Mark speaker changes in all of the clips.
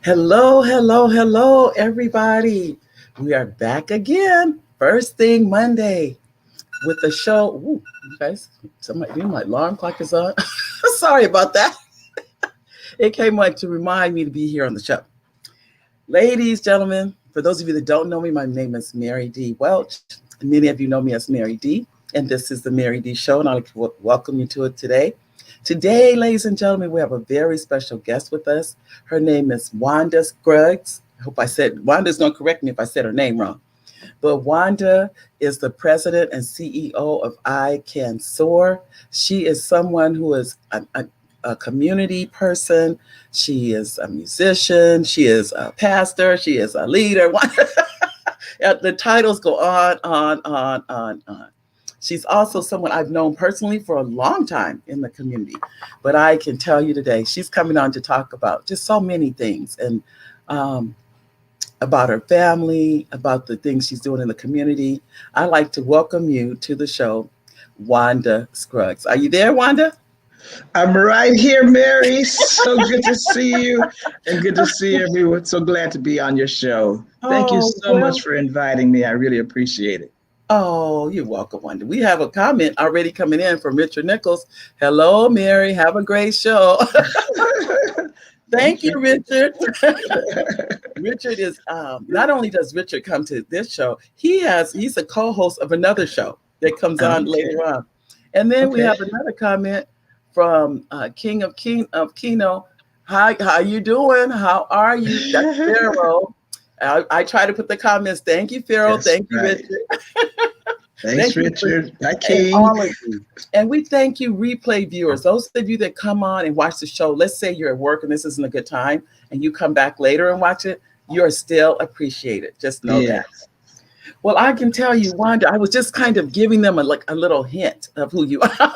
Speaker 1: Hello, hello, hello, everybody. We are back again. First thing Monday with the show. Ooh, you guys, my alarm clock is on. Sorry about that. It came on to remind me to be here on the show. Ladies, gentlemen, for those of you that don't know me, my name is Mary D. Welch. Many of you know me as Mary D. And this is the Mary D. Show, and I'd like to welcome you to it today. Today, ladies and gentlemen, we have a very special guest with us. Her name is Wanda Scruggs. I hope I said, Wanda's going to correct me if I said her name wrong. But Wanda is the president and CEO of CAN SOAR. She is someone who is a community person. She is a musician. She is a pastor. She is a leader. The titles go on, on. She's also someone I've known personally for a long time in the community. But I can tell you today, she's coming on to talk about just so many things and about her family, about the things she's doing in the community. I'd like to welcome you to the show, Wanda Scruggs. Are you there, Wanda?
Speaker 2: I'm right here, Mary. So good to see you and good to see everyone. So glad to be on your show. Thank you so much for inviting me. I really appreciate it.
Speaker 1: Oh, you're welcome, Wanda. We have a comment already coming in from Richard Nichols. Hello, Mary. Have a great show. Thank you, Richard. Richard is not only does Richard come to this show, he's a co-host of another show that comes on later on. And then we have another comment from King of Kino. Hi, how you doing? How are you? That's Pharaoh. I try to put the comments. Thank you, Pharaoh. Thank you, Richard.
Speaker 2: Thanks, Richard. Hi, King.
Speaker 1: And all of you. And we thank you, replay viewers. Those of you that come on and watch the show, let's say you're at work and this isn't a good time, and you come back later and watch it, you're still appreciated. Just know that. Well, I can tell you, Wanda, I was just kind of giving them a little hint of who you are.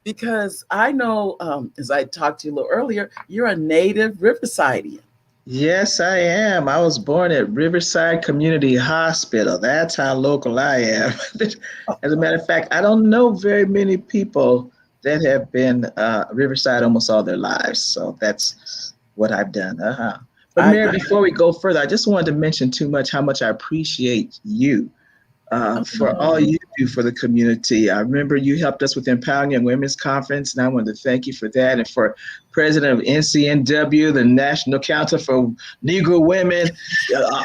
Speaker 1: Because I know, as I talked to you a little earlier, you're a native Riversidean.
Speaker 2: Yes, I am. I was born at Riverside Community Hospital. That's how local I am. As a matter of fact, I don't know very many people that have been Riverside almost all their lives. So that's what I've done. But Mary, before we go further, I just wanted to mention how much I appreciate you for all you do for the community. I remember you helped us with the Empowering Young Women's Conference, and I wanted to thank you for that. And for President of NCNW, the National Council for Negro Women,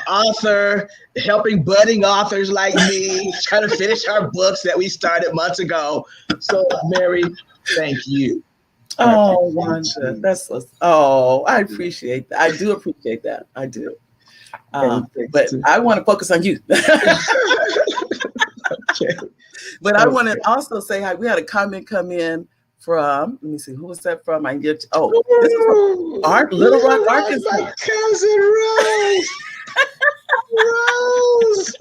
Speaker 2: author, helping budding authors like me, trying to finish our books that we started months ago. So, Mary, thank you.
Speaker 1: Oh, Wanda, I appreciate that. I do appreciate that. I do. But I want to focus on you. But I want to also say we had a comment come in from, let me see, who was that from? This is from Little Rock, Arkansas.
Speaker 2: My cousin Rose. Rose.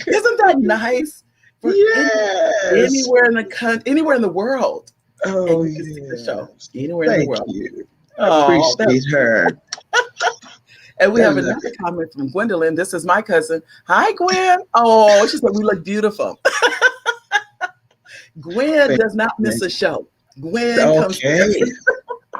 Speaker 1: Isn't that nice? Anywhere in the country, anywhere in the world.
Speaker 2: Oh,
Speaker 1: yeah. The show. Anywhere in the world.
Speaker 2: You. Appreciate her.
Speaker 1: And we have another comment from Gwendolyn. This is my cousin. Hi, Gwen. Oh, she said we look beautiful. Gwen does not miss a show. Gwen comes.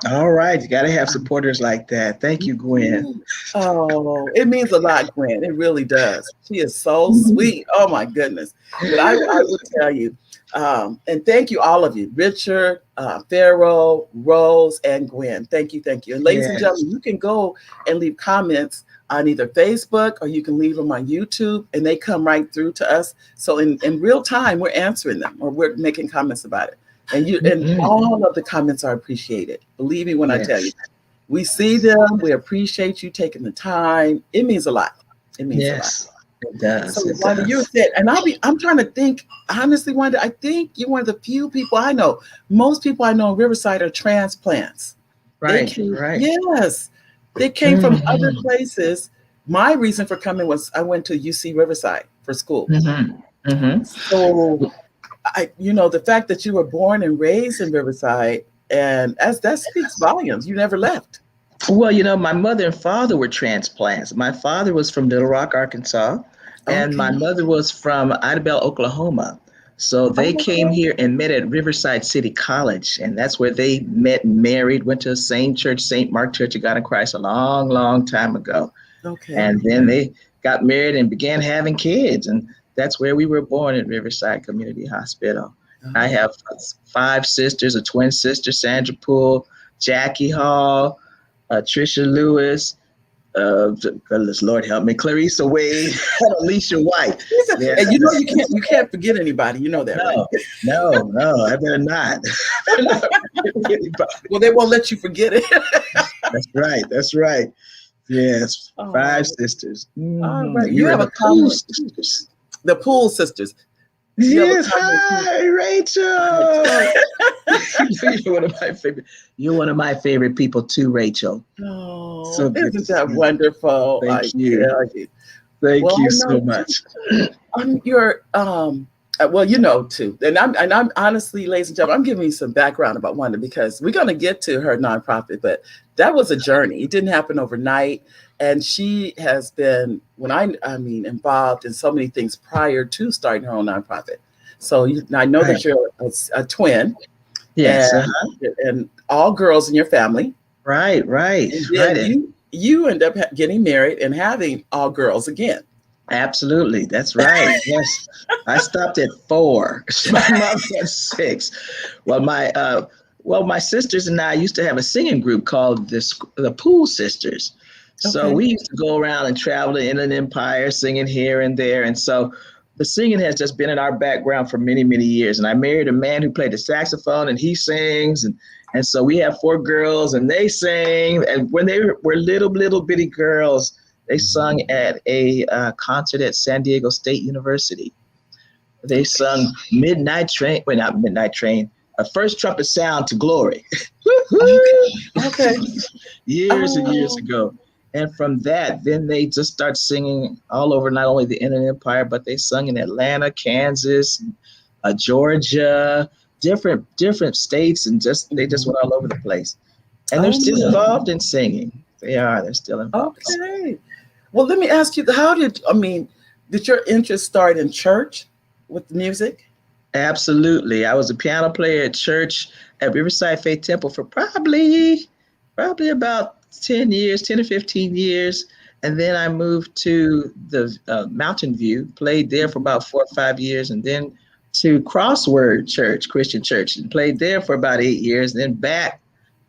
Speaker 2: All right. You got to have supporters like that. Thank you, Gwen.
Speaker 1: Oh, it means a lot, Gwen. It really does. She is so sweet. Oh, my goodness. But I will tell you, and thank you, all of you, Richard, Pharaoh, Rose, and Gwen. Thank you. And ladies and gentlemen, you can go and leave comments on either Facebook or you can leave them on YouTube, and they come right through to us. So in real time, we're answering them or we're making comments about it. And all of the comments are appreciated. Believe me when I tell you, we see them. We appreciate you taking the time. It means a lot. It means a lot.
Speaker 2: It does.
Speaker 1: So Wanda, you said, and I'm trying to think, honestly, Wanda, I think you're one of the few people I know. Most people I know in Riverside are transplants.
Speaker 2: Right.
Speaker 1: Yes. They came from other places. My reason for coming was I went to UC Riverside for school. So the fact that you were born and raised in Riverside, and that speaks volumes. You never left.
Speaker 2: Well, my mother and father were transplants. My father was from Little Rock, Arkansas, and my mother was from Idabel, Oklahoma. So they came
Speaker 1: Oh,
Speaker 2: here and met at Riverside City College, and that's where they met and married, went to the same church, St. Mark Church of God in Christ, a long, long time ago.
Speaker 1: okay.
Speaker 2: And then they got married and began having kids. And that's where we were born at Riverside Community Hospital. I
Speaker 1: Oh,
Speaker 2: have 5 sisters, a twin sister, Sandra Poole, Jackie Hall, Trisha Lewis, goodness, Lord help me, Clarissa Wade, and Alicia White. Yeah,
Speaker 1: and you can't forget anybody. You know that, right?
Speaker 2: no, no, I better not. I better not forget anybody.
Speaker 1: Well, they won't let you forget it.
Speaker 2: That's right. That's right. Yes,
Speaker 1: Oh,
Speaker 2: 5 sisters.
Speaker 1: all right.
Speaker 2: You
Speaker 1: You
Speaker 2: were
Speaker 1: have a
Speaker 2: the Pooh
Speaker 1: comment.
Speaker 2: sisters.
Speaker 1: The Pool sisters. You have a
Speaker 2: Yes,
Speaker 1: comment too.
Speaker 2: hi, Rachel. You're one of my favorite. You're one of my favorite people too, Rachel. So
Speaker 1: Oh,
Speaker 2: good to
Speaker 1: isn't that
Speaker 2: see you.
Speaker 1: wonderful? I
Speaker 2: Thank you.
Speaker 1: tell you.
Speaker 2: Thank
Speaker 1: Well,
Speaker 2: you
Speaker 1: I
Speaker 2: so
Speaker 1: know too.
Speaker 2: much.
Speaker 1: I'm your well, you know too. And I'm honestly, ladies and gentlemen, I'm giving you some background about Wanda because we're gonna get to her nonprofit, but that was a journey. It didn't happen overnight. And she has been when I mean involved in so many things prior to starting her own nonprofit. So I know
Speaker 2: Right.
Speaker 1: that you're a twin
Speaker 2: Yes.
Speaker 1: and and all girls in your family.
Speaker 2: Right. Right.
Speaker 1: And
Speaker 2: Right.
Speaker 1: then you end up getting married and having all girls again.
Speaker 2: Absolutely. That's right. Yes. I stopped at 4. My mother had 6. Well, my sisters and I used to have a singing group called the Pool Sisters. So
Speaker 1: Okay.
Speaker 2: we used to go around and travel the Inland Empire singing here and there. And so the singing has just been in our background for many, many years. And I married a man who played the saxophone and he sings. And so we have 4 girls and they sing. And when they were little bitty girls, they sung at a concert at San Diego State University. They sung Midnight Train, well, not Midnight Train, a First Trumpet Sound to Glory.
Speaker 1: Okay. Okay.
Speaker 2: Years and years
Speaker 1: Oh,
Speaker 2: ago. And from that, then they just start singing all over not only the Inland Empire, but they sung in Atlanta, Kansas, Georgia, different states, and they just
Speaker 1: mhm.
Speaker 2: went all over the place. And they're
Speaker 1: Oh
Speaker 2: still
Speaker 1: my.
Speaker 2: involved in singing. They are. They're still involved in singing.
Speaker 1: Okay. Well, let me ask you, did your interest start in church with music?
Speaker 2: Absolutely. I was a piano player at church at Riverside Faith Temple for probably about 10 years, 10 or 15 years. And then I moved to the Mountain View, played there for about 4 or 5 years, and then to Crossword Church, Christian Church, and played there for about 8 years, then back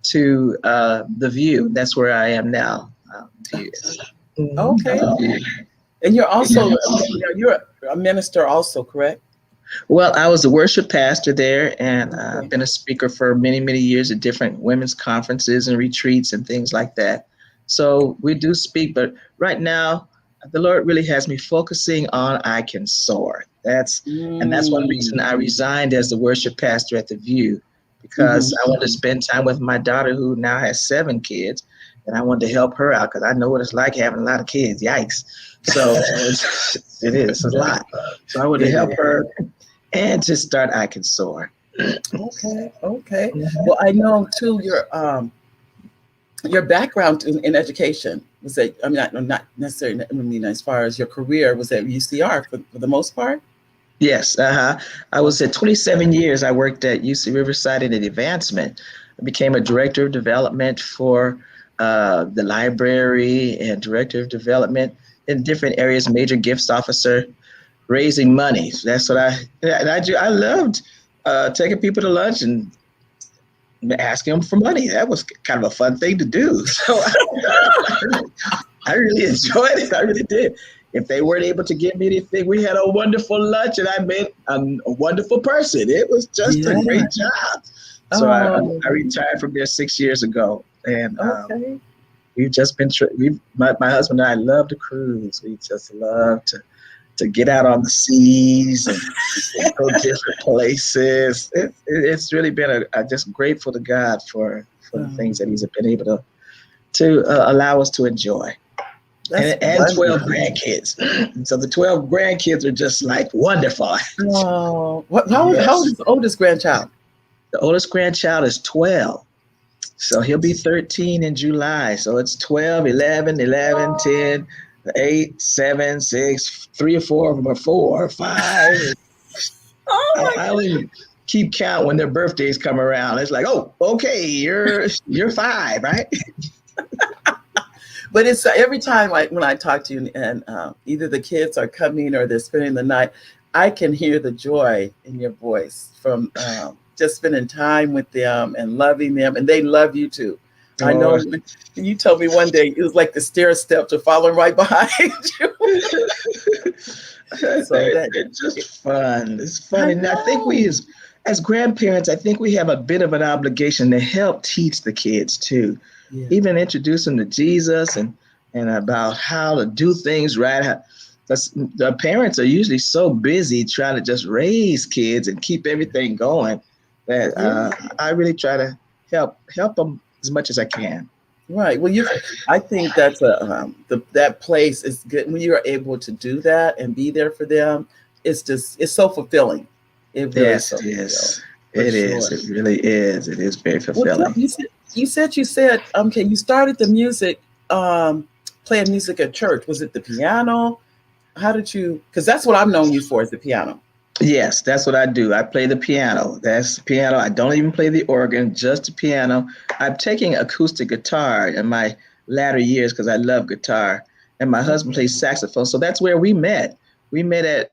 Speaker 2: to the View. That's where I am now. View.
Speaker 1: Okay.
Speaker 2: Mhm.
Speaker 1: And you're a minister also, correct?
Speaker 2: Well, I was a worship pastor there and
Speaker 1: Okay.
Speaker 2: been a speaker for many, many years at different women's conferences and retreats and things like that. So we do speak, but right now, the Lord really has me focusing on I Can Soar. And that's one reason
Speaker 1: Mm.
Speaker 2: I resigned as the worship pastor at the View, because
Speaker 1: Hmm.
Speaker 2: I wanted to spend time with my daughter who now has 7 kids, and I wanted to help her out because I know what it's like having a lot of kids. Yikes! So it is a lot. So I wanted to
Speaker 1: It
Speaker 2: help
Speaker 1: is.
Speaker 2: her and to start I Can Soar.
Speaker 1: Okay. Okay.
Speaker 2: Mhm.
Speaker 1: Well, I know too your background in education was that not necessarily I mean as far as your career was at UCR for the most part.
Speaker 2: Yes, I was at 27 years. I worked at UC Riverside in advancement. I became a director of development for the library and director of development in different areas, major gifts officer, raising money. That's what I loved taking people to lunch and asking them for money. That was kind of a fun thing to do. So I really enjoyed it. I really did. If they weren't able to give me anything, we had a wonderful lunch and I met a wonderful person. It was just a
Speaker 1: Yeah.
Speaker 2: great job. So
Speaker 1: Oh.
Speaker 2: I retired from there 6 years ago. And
Speaker 1: Okay.
Speaker 2: we've just been, my husband and I love to cruise. We just love to get out on the seas and go different places. It's really been just grateful to God for the things that He's been able to allow us to enjoy.
Speaker 1: That's
Speaker 2: And 12
Speaker 1: wonderful.
Speaker 2: grandkids. So the 12 grandkids are just like wonderful.
Speaker 1: Oh, how old
Speaker 2: Yes.
Speaker 1: is the oldest grandchild?
Speaker 2: The oldest grandchild is 12. So he'll be 13 in July. So it's 12, 11, 11, 10, 8, 7, 6, 3 or 4 of them are 4, 5.
Speaker 1: Oh my
Speaker 2: I only keep count when their birthdays come around. It's like, oh, okay, you're 5, right?
Speaker 1: But it's every time when I talk to you and either the kids are coming or they're spending the night, I can hear the joy in your voice from just spending time with them and loving them, and they love you too. I know
Speaker 2: Oh,
Speaker 1: you told me one day it was like the stair step to following right behind you. So that
Speaker 2: it's just fun. It's
Speaker 1: I
Speaker 2: funny. And I think we
Speaker 1: know.
Speaker 2: as grandparents, I think we have a bit of an obligation to help teach the kids too.
Speaker 1: Yeah.
Speaker 2: Even introduce them to Jesus and about how to do things right. Because the parents are usually so busy trying to just raise kids and keep everything going that
Speaker 1: Yeah.
Speaker 2: I really try to help them as much as I can.
Speaker 1: Right. Well, I think that's that place is good when you are able to do that and be there for them. It's so fulfilling. It really is
Speaker 2: Yes,
Speaker 1: so
Speaker 2: it
Speaker 1: fulfilling
Speaker 2: is.
Speaker 1: for
Speaker 2: It is.
Speaker 1: sure.
Speaker 2: It really is. It is very
Speaker 1: Well,
Speaker 2: fulfilling.
Speaker 1: you said okay. You started the music, playing music at church. Was it the piano? How did you? Because that's what I've known you for is the piano.
Speaker 2: Yes, that's what I do. I play the piano. That's the piano. I don't even play the organ, just the piano. I'm taking acoustic guitar in my latter years because I love guitar. And my husband
Speaker 1: Okay.
Speaker 2: plays saxophone. So that's where we met. We met at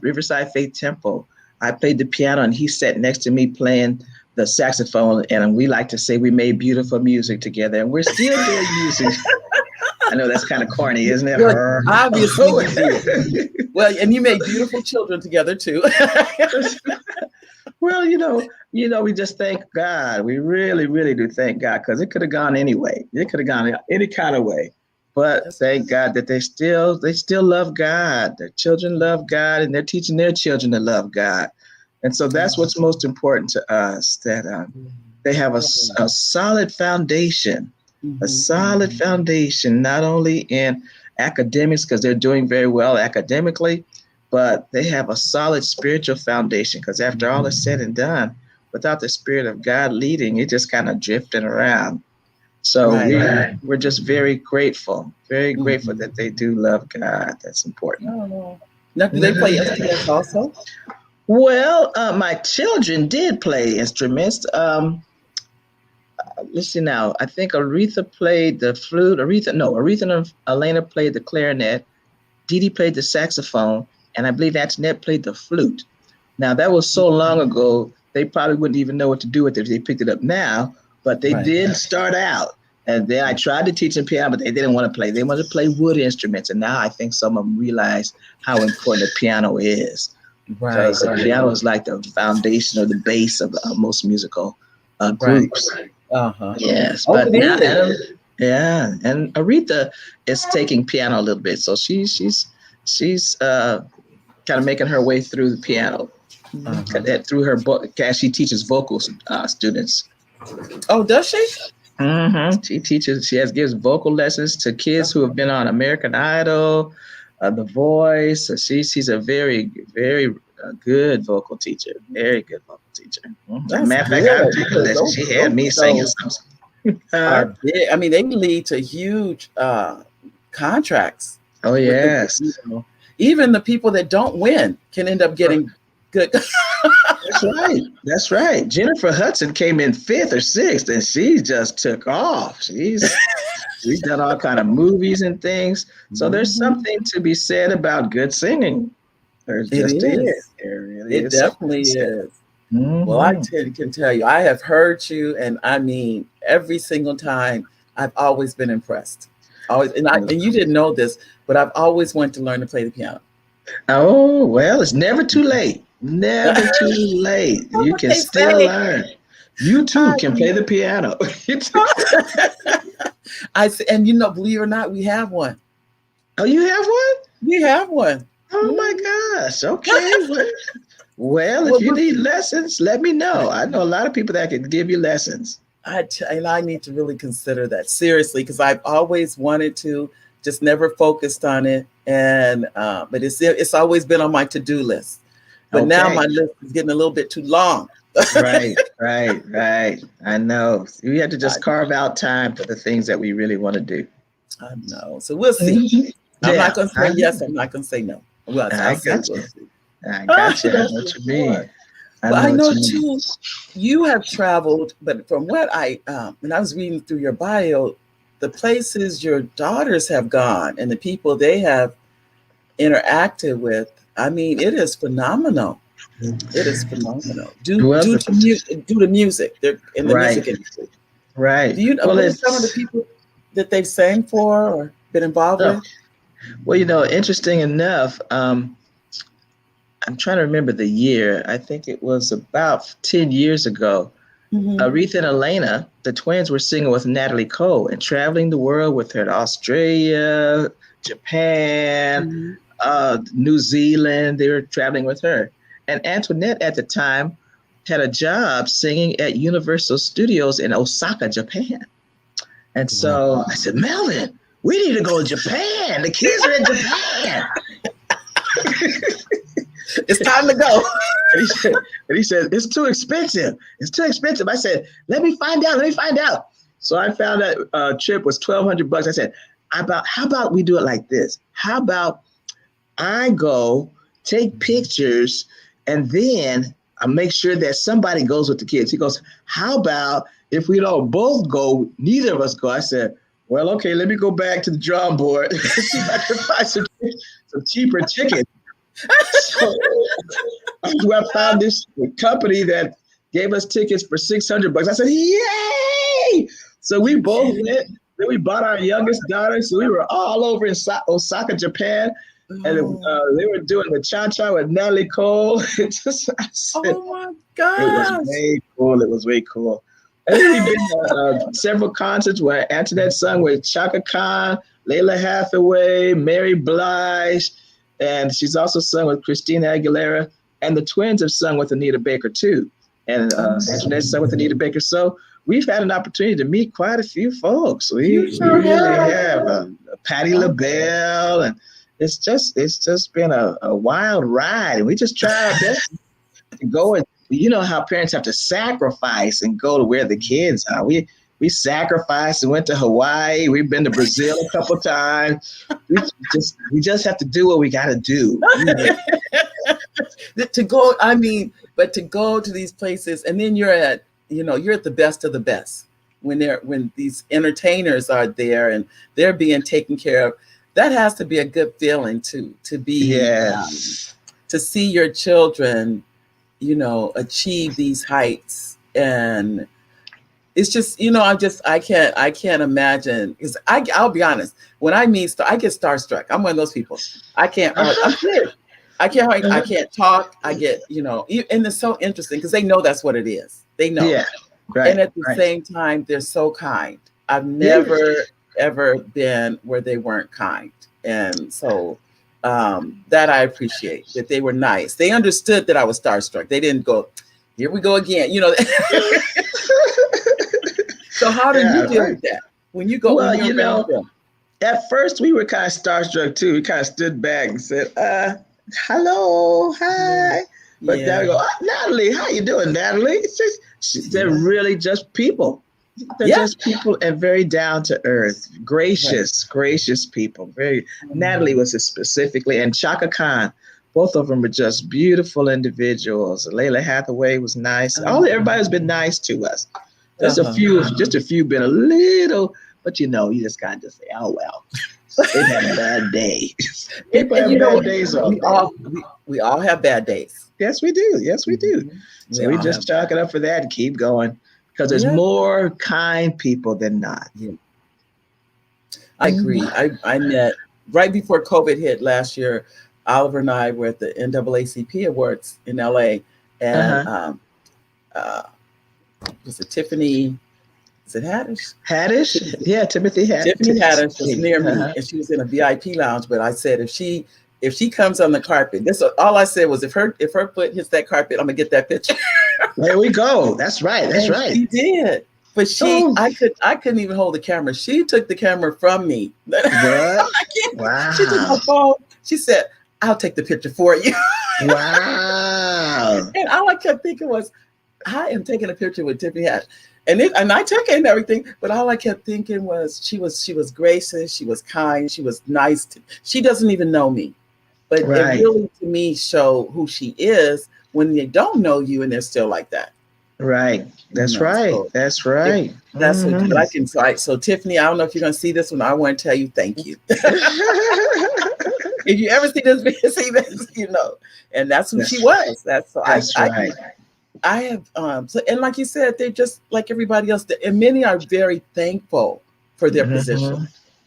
Speaker 2: Riverside Faith Temple. I played the piano and he sat next to me playing the saxophone. And we like to say we made beautiful music together. And we're still doing music. I know that's kind of corny, isn't it?
Speaker 1: Well, obviously you did. Well, and you made beautiful children together too.
Speaker 2: Well, we just thank God. We really, really do thank God because it could have gone anyway. It could have gone any kind of way. But
Speaker 1: That's
Speaker 2: thank God that they still love God. Their children love God, and they're teaching their children to love God. And so that's what's most important to us. That they have a solid foundation, not only in academics because they're doing very well academically, but they have a solid spiritual foundation because after all is said and done, without the Spirit of God leading, it just kind of drifting around. So
Speaker 1: Right.
Speaker 2: we're just very grateful
Speaker 1: Mhm.
Speaker 2: that they do love God. That's important.
Speaker 1: Oh. Now, do they play instruments also?
Speaker 2: Well, my children did play instruments. Let's see now. I think Aretha played the flute. Aretha and Elena played the clarinet. Dee Dee played the saxophone, and I believe Antoinette played the flute. Now that was so long ago, they probably wouldn't even know what to do with it if they picked it up now. But they
Speaker 1: Right.
Speaker 2: did start out, and then I tried to teach them piano, but they didn't want to play. They wanted to play wood instruments, and now I think some of them realize how important the piano is
Speaker 1: Right.
Speaker 2: because the piano is like the foundation or the base of most musical
Speaker 1: Right.
Speaker 2: groups.
Speaker 1: Uh-huh.
Speaker 2: Yes,
Speaker 1: Oh,
Speaker 2: but
Speaker 1: it
Speaker 2: now
Speaker 1: is.
Speaker 2: yeah, and Aretha is taking piano a little bit, so she's kind of making her way through the piano.
Speaker 1: Uh-huh.
Speaker 2: Through her book, as she teaches vocal students.
Speaker 1: Oh, does she?
Speaker 2: She teaches. Gives vocal lessons to kids who have been on American Idol, The Voice. So she's a very very good vocal teacher. Very good vocal teacher.
Speaker 1: That's
Speaker 2: Matter of fact, I've
Speaker 1: good
Speaker 2: taken
Speaker 1: because
Speaker 2: lessons. She had me singing
Speaker 1: shows
Speaker 2: some.
Speaker 1: are big. I mean, they lead to huge contracts
Speaker 2: Oh
Speaker 1: with
Speaker 2: yes.
Speaker 1: even the people that don't win can end up getting good.
Speaker 2: That's right. That's right. Jennifer Hudson came in 5th or 6th, and she just took off. She's done all kind of movies and things. So there's
Speaker 1: Mhm.
Speaker 2: something to be said about good singing. There's
Speaker 1: It
Speaker 2: just is.
Speaker 1: is.
Speaker 2: There really
Speaker 1: It
Speaker 2: is something to be
Speaker 1: definitely
Speaker 2: said.
Speaker 1: is. Well,
Speaker 2: Hmm
Speaker 1: can tell you, I have heard you, and I mean, every single time, I've always been impressed. Always, and you didn't know this, but I've always wanted to learn to play the piano.
Speaker 2: Oh well, it's never too late. Never too late.
Speaker 1: That's
Speaker 2: You
Speaker 1: what
Speaker 2: can
Speaker 1: they
Speaker 2: still
Speaker 1: say.
Speaker 2: learn. You too
Speaker 1: I
Speaker 2: can play the piano.
Speaker 1: and believe it or not, we have one.
Speaker 2: Oh, you have one?
Speaker 1: We have one.
Speaker 2: Oh my
Speaker 1: Mhm.
Speaker 2: gosh. Okay. Well, if
Speaker 1: Well,
Speaker 2: you need lessons, let me know. I know a lot of people that can give you lessons.
Speaker 1: and I need to really consider that seriously because I've always wanted to, just never focused on it, and but it's always been on my to-do list. But now
Speaker 2: Okay.
Speaker 1: my list is getting a little bit too long.
Speaker 2: Right. I know. We have to
Speaker 1: I,
Speaker 2: just carve out time for the things that we really want to do.
Speaker 1: I know. So we'll see.
Speaker 2: Mhm.
Speaker 1: I'm not
Speaker 2: Yeah,
Speaker 1: going to say yes. I'm not going to say no. Well,
Speaker 2: I
Speaker 1: I'll say
Speaker 2: got
Speaker 1: we'll
Speaker 2: you.
Speaker 1: see.
Speaker 2: I got you. I know
Speaker 1: That's
Speaker 2: what
Speaker 1: for
Speaker 2: you
Speaker 1: sure.
Speaker 2: mean. I
Speaker 1: But I
Speaker 2: know what
Speaker 1: know
Speaker 2: you mean.
Speaker 1: too, you have traveled, but from what when I was reading through your bio, the places your daughters have gone and the people they have interacted with, I mean, it is phenomenal. It is phenomenal.
Speaker 2: Well,
Speaker 1: Due to music, they're in the
Speaker 2: right,
Speaker 1: music industry.
Speaker 2: right.
Speaker 1: Do you know
Speaker 2: Well,
Speaker 1: what are some of the
Speaker 2: it's
Speaker 1: people that they've sang for or been involved
Speaker 2: oh,
Speaker 1: with?
Speaker 2: well, interesting enough. I'm trying to remember the year. I think it was about 10 years ago.
Speaker 1: Hmm.
Speaker 2: Aretha and Elena, the twins, were singing with Natalie Cole and traveling the world with her to Australia, Japan,
Speaker 1: Hmm.
Speaker 2: New Zealand. They were traveling with her. And Antoinette at the time had a job singing at Universal Studios in Osaka, Japan. And
Speaker 1: Wow.
Speaker 2: so I said, Melvin, we need to go to Japan. The kids are in Japan.
Speaker 1: It's time to go.
Speaker 2: And he said, it's too expensive. It's too expensive. I said, let me find out. Let me find out. So I found that trip was $1,200. I said, how about we do it like this? How about I go take pictures and then I make sure that somebody goes with the kids. He goes, how about if we don't both go, neither of us go? I said, well, okay, let me go back to the drawing board and see if I can find some cheaper tickets. So I found this company that gave us tickets for $600. I said, yay! So we
Speaker 1: You
Speaker 2: both
Speaker 1: kidding?
Speaker 2: went. Then we bought our youngest daughter. So we were all over in Osaka, Japan. And
Speaker 1: Oh,
Speaker 2: they were doing the cha-cha with Natalie Cole. I said,
Speaker 1: oh my
Speaker 2: it was
Speaker 1: gosh.
Speaker 2: way cool. It was way cool. And then we've been to several concerts where Antoinette sung with Chaka Khan, Layla Hathaway, Mary Blige, and she's also sung with Christina Aguilera. And the twins have sung with Anita Baker too. And Antoinette sung with Anita Baker. So we've had an opportunity to meet quite a few folks.
Speaker 1: You
Speaker 2: We
Speaker 1: sure
Speaker 2: really
Speaker 1: have.
Speaker 2: have. Patti
Speaker 1: Oh,
Speaker 2: LaBelle, and it's just been a wild ride. And we just try our best to go, and you know how parents have to sacrifice and go to where the kids are. We sacrificed and went to Hawaii. We've been to Brazil a couple times. We just have to do what we got to do.
Speaker 1: to go, I mean, but to go to these places and then you're at the best of the best when these entertainers are there and they're being taken care of. That has to be a good feeling to be
Speaker 2: Yes.
Speaker 1: to see your children, achieve these heights. And it's just, I can't imagine, because I'll be honest, when I meet I get starstruck. I'm one of those people. I can't I'm serious. I can't talk. I get, and it's so interesting because they know that's what it is. They know.
Speaker 2: Yeah.
Speaker 1: And
Speaker 2: Right.
Speaker 1: at the
Speaker 2: Right.
Speaker 1: same time, they're so kind. I've
Speaker 2: Yes.
Speaker 1: never ever been where they weren't kind. And so that I appreciate, that they were nice. They understood that I was starstruck. They didn't go, here we go again. So how do you
Speaker 2: Yeah.
Speaker 1: deal
Speaker 2: Right.
Speaker 1: with that when
Speaker 2: Well,
Speaker 1: you're around them?
Speaker 2: at first we were kind of starstruck too. We kind of stood back and said, hello,
Speaker 1: Yeah.
Speaker 2: hi. But then
Speaker 1: Yeah.
Speaker 2: we go, Natalie, how you doing, Natalie? It's just, they're
Speaker 1: Yeah.
Speaker 2: really just people. They're
Speaker 1: Yeah.
Speaker 2: just people and very down to earth,
Speaker 1: Right.
Speaker 2: gracious people. Very Natalie
Speaker 1: Mhm.
Speaker 2: was specifically, and Chaka Khan. Both of them were just beautiful individuals. Layla Hathaway was nice. Everybody's been nice to us.
Speaker 1: Uh-huh.
Speaker 2: Just a few been a little, but you just kind of just say, oh well, they've had a bad day. People
Speaker 1: And
Speaker 2: have
Speaker 1: you know
Speaker 2: bad
Speaker 1: what?
Speaker 2: days all
Speaker 1: We
Speaker 2: day.
Speaker 1: all we all have bad days.
Speaker 2: Yes, we do. Yes, we do.
Speaker 1: Mhm. We
Speaker 2: So we
Speaker 1: all have.
Speaker 2: just chalk it up for that and keep going because there's
Speaker 1: Yeah.
Speaker 2: more kind people than not.
Speaker 1: Yeah. I agree. I met right before COVID hit last year. Oliver and I were at the NAACP Awards in LA, and
Speaker 2: Uh-huh.
Speaker 1: uh, was it Tiffany? Is it Haddish?
Speaker 2: Haddish? Yeah, Timothy
Speaker 1: Tiffany Haddish was
Speaker 2: Haddish.
Speaker 1: near me,
Speaker 2: Uh-huh.
Speaker 1: and she was in a VIP lounge. But I said, if she comes on the carpet, this all I said was, if her foot hits that carpet, I'm gonna get that picture.
Speaker 2: There we go. That's right. That's
Speaker 1: And
Speaker 2: right.
Speaker 1: she did. But
Speaker 2: Oh,
Speaker 1: I couldn't even hold the camera. She took the camera from me.
Speaker 2: what?
Speaker 1: I can't. She took my
Speaker 2: Wow.
Speaker 1: phone. She said, "I'll take the picture for you."
Speaker 2: Wow.
Speaker 1: And all I kept thinking was, I am taking a picture with Tiffany Haddish. And I took it and everything, but all I kept thinking was she was gracious, she was kind, she was nice. She doesn't even know me. But it
Speaker 2: Right.
Speaker 1: really, to me, show who she is when they don't know you and they're still like that.
Speaker 2: Right.
Speaker 1: You
Speaker 2: That's
Speaker 1: know,
Speaker 2: right.
Speaker 1: so
Speaker 2: That's
Speaker 1: if
Speaker 2: right.
Speaker 1: that's what
Speaker 2: Hmm.
Speaker 1: I can. So Tiffany, I don't know if you're going to see this one. I want to tell you thank you. If you ever see this video, see this, and that's who she
Speaker 2: That's
Speaker 1: was. That's so
Speaker 2: that's right.
Speaker 1: I have so, and like you said, they're just like everybody else, and many are very thankful for their position.
Speaker 2: Hmm.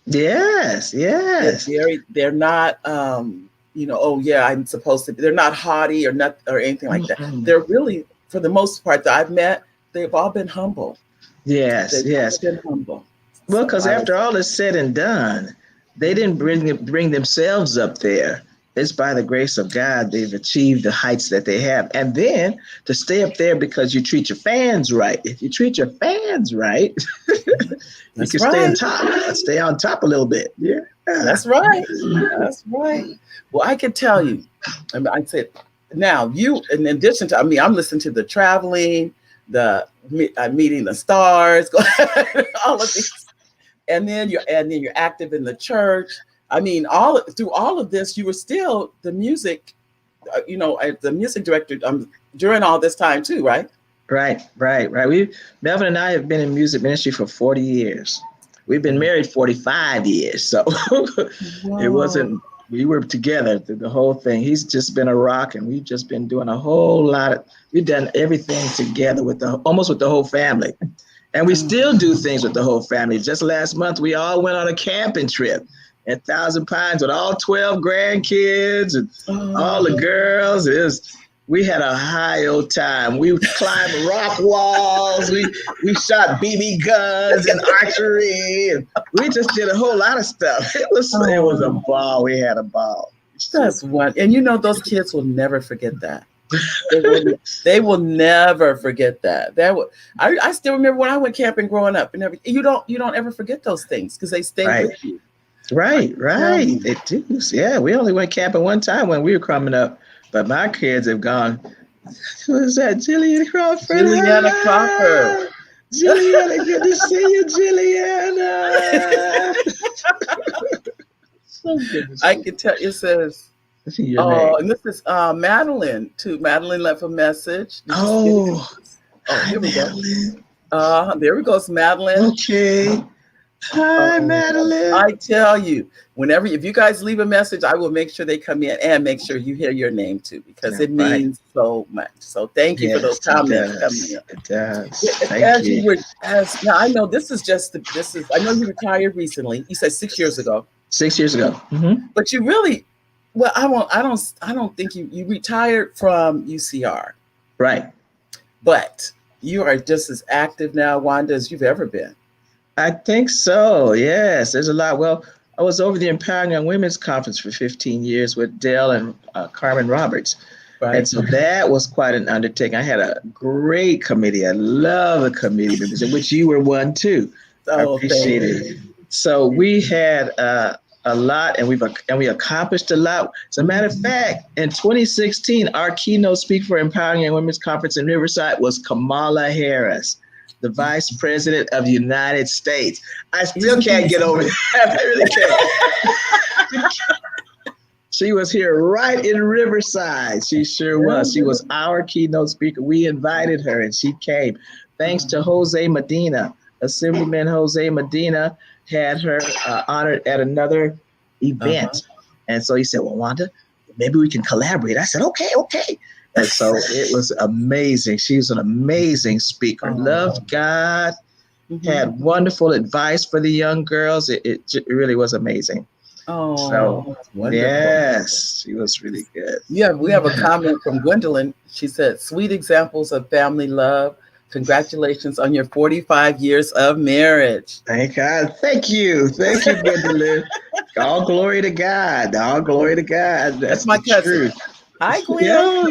Speaker 2: Yes. Yes.
Speaker 1: They're not oh yeah, I'm supposed to be. They're not haughty or not or anything like that.
Speaker 2: Mm-mm.
Speaker 1: They're really, for the most part that I've met, they've all been humble.
Speaker 2: Yes.
Speaker 1: They've all
Speaker 2: Yes.
Speaker 1: been humble.
Speaker 2: Well,
Speaker 1: So
Speaker 2: because
Speaker 1: I was
Speaker 2: after all is said and done, they didn't bring themselves up there. It's by the grace of God they've achieved the heights that they have. And then to stay up there because you treat your fans right. If you treat your fans right, you
Speaker 1: that's
Speaker 2: can stay on
Speaker 1: right.
Speaker 2: top. Stay on top a little bit. Yeah.
Speaker 1: That's right. That's right. Well, I can tell you, I said, now you, in addition to, I'm listening to the traveling, the meeting the stars, all of these, and then you're active in the church. I mean, through all of this, you were still the music, the music director during all this time too, right?
Speaker 2: Right, right, right. Melvin and I have been in music ministry for 40 years. We've been married 45 years. So it
Speaker 1: Whoa.
Speaker 2: wasn't, we were together through the whole thing. He's just been a rock and we've just been doing a whole lot we've done everything together almost with the whole family. And we
Speaker 1: Oh,
Speaker 2: still do things with the whole family. Just last month, we all went on a camping trip at Thousand Pines with all 12 grandkids and all the
Speaker 1: oh,
Speaker 2: girls. We had a high old time. We climbed rock walls. We shot BB guns and archery. And we just did a whole lot of stuff. It was a
Speaker 1: oh,
Speaker 2: ball. We had a ball.
Speaker 1: that's one. And those kids will never forget that. They will never forget that. I still remember when I went camping growing up and everything. You don't ever forget those things because they stay
Speaker 2: Right,
Speaker 1: with you. I
Speaker 2: right,
Speaker 1: can tell
Speaker 2: right.
Speaker 1: you.
Speaker 2: It do. Yeah, we only went camping one time when we were coming up, but my kids have gone. Who is that? Jillian Crawford.
Speaker 1: Juliana Crawford.
Speaker 2: Hi, Jilliana. Good to see you, Jilliana. So good to
Speaker 1: I
Speaker 2: see
Speaker 1: can tell. It says,
Speaker 2: see your
Speaker 1: oh,
Speaker 2: name.
Speaker 1: and this is Madeline too. Madeline left a message. Did you get it?
Speaker 2: Oh,
Speaker 1: Oh,
Speaker 2: hi,
Speaker 1: here we go.
Speaker 2: Madeline.
Speaker 1: There we go. It's Madeline.
Speaker 2: Okay. Hi, Madeline.
Speaker 1: I tell you, if you guys leave a message, I will make sure they come in and make sure you hear your name too, because
Speaker 2: Yeah,
Speaker 1: it
Speaker 2: right.
Speaker 1: means so much. So thank you for those
Speaker 2: Yes, it
Speaker 1: comments coming
Speaker 2: does.
Speaker 1: in.
Speaker 2: It does.
Speaker 1: Yeah,
Speaker 2: Thank
Speaker 1: As you
Speaker 2: you.
Speaker 1: were, as now I know I know you retired recently. You said 6 years ago,
Speaker 2: 6 years ago. Hmm.
Speaker 1: but you really, well, I don't think you retired from UCR,
Speaker 2: Right.
Speaker 1: but you are just as active now, Wanda, as you've ever been.
Speaker 2: I think so. Yes, there's a lot. Well, I was over the Empowering Young Women's Conference for 15 years with Dale and Carmen Roberts. And
Speaker 1: Right?
Speaker 2: so that was quite an undertaking. I had a great committee. I love the committee members, in which you were one too. I
Speaker 1: Oh, thank
Speaker 2: appreciate it.
Speaker 1: you.
Speaker 2: So we had a lot, and we accomplished a lot. As a matter of fact, in 2016, our keynote speaker for Empowering Young Women's Conference in Riverside was Kamala Harris, the Vice President of the United States. I still can't get over that. I really can't. She was here right in Riverside. She sure was. She was our keynote speaker. We invited her and she came. Thanks to Jose Medina. Assemblyman Jose Medina had her honored at another
Speaker 1: Uh-huh.
Speaker 2: event. And so he said, well, Wanda, maybe we can collaborate. I said, okay, okay. And so it was amazing. She was an amazing speaker,
Speaker 1: Oh.
Speaker 2: loved God,
Speaker 1: Mhm.
Speaker 2: had wonderful advice for the young girls. It really was amazing. So,
Speaker 1: Oh, that's wonderful.
Speaker 2: yes, she was really good.
Speaker 1: Yeah, we have a comment from Gwendolyn. She said, "Sweet examples of family love. Congratulations on your 45 years of marriage."
Speaker 2: Thank God. Thank you. Thank you, Gwendolyn. All glory to God. All glory to God.
Speaker 1: That's
Speaker 2: That's
Speaker 1: my
Speaker 2: the
Speaker 1: cousin.
Speaker 2: truth.
Speaker 1: Hi, Gwen.
Speaker 2: Yeah.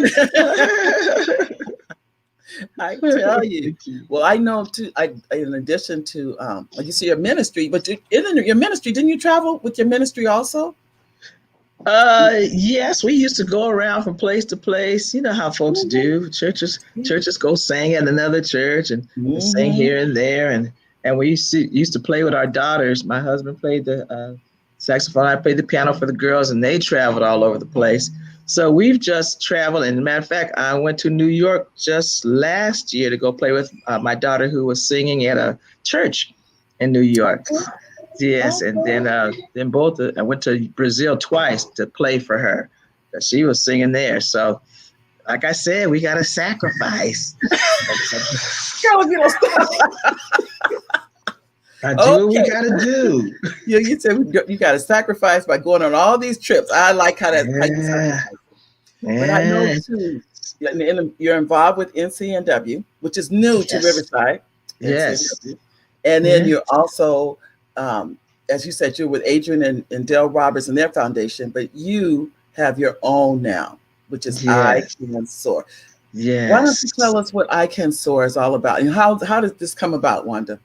Speaker 1: I tell you.
Speaker 2: Thank you.
Speaker 1: Well, I know too. In addition to, like you see your ministry, but in your ministry, didn't you travel with your ministry also?
Speaker 2: Yes, we used to go around from place to place. You know how folks do. Churches go sing at another church and sing
Speaker 1: Mm-hmm.
Speaker 2: here and there, and we used to play with our daughters. My husband played the saxophone. I played the piano for the girls, and they traveled all over the place. So we've just traveled. And as a matter of fact, I went to New York just last year to go play with my daughter, who was singing at a church in New York. Yes, and then both I went to Brazil twice to play for her. She was singing there. So, like I said, we got to sacrifice.
Speaker 1: Girl, if you don't stop.
Speaker 2: I do what we got to do.
Speaker 1: You said you got to sacrifice by going on all these trips. I like how you
Speaker 2: Yeah.
Speaker 1: sacrifice. But I know
Speaker 2: Yeah.
Speaker 1: too, you're involved with NCNW, which is new to
Speaker 2: Yes.
Speaker 1: Riverside.
Speaker 2: Yes.
Speaker 1: NCNW. And then
Speaker 2: Yeah.
Speaker 1: you're also, as you said, you're with Adrian and Dale Roberts and their foundation, but you have your own now, which is I
Speaker 2: Yes.
Speaker 1: Can Soar. Why don't you
Speaker 2: Yes.
Speaker 1: tell us what I Can Soar is all about? And how did this come about, Wanda?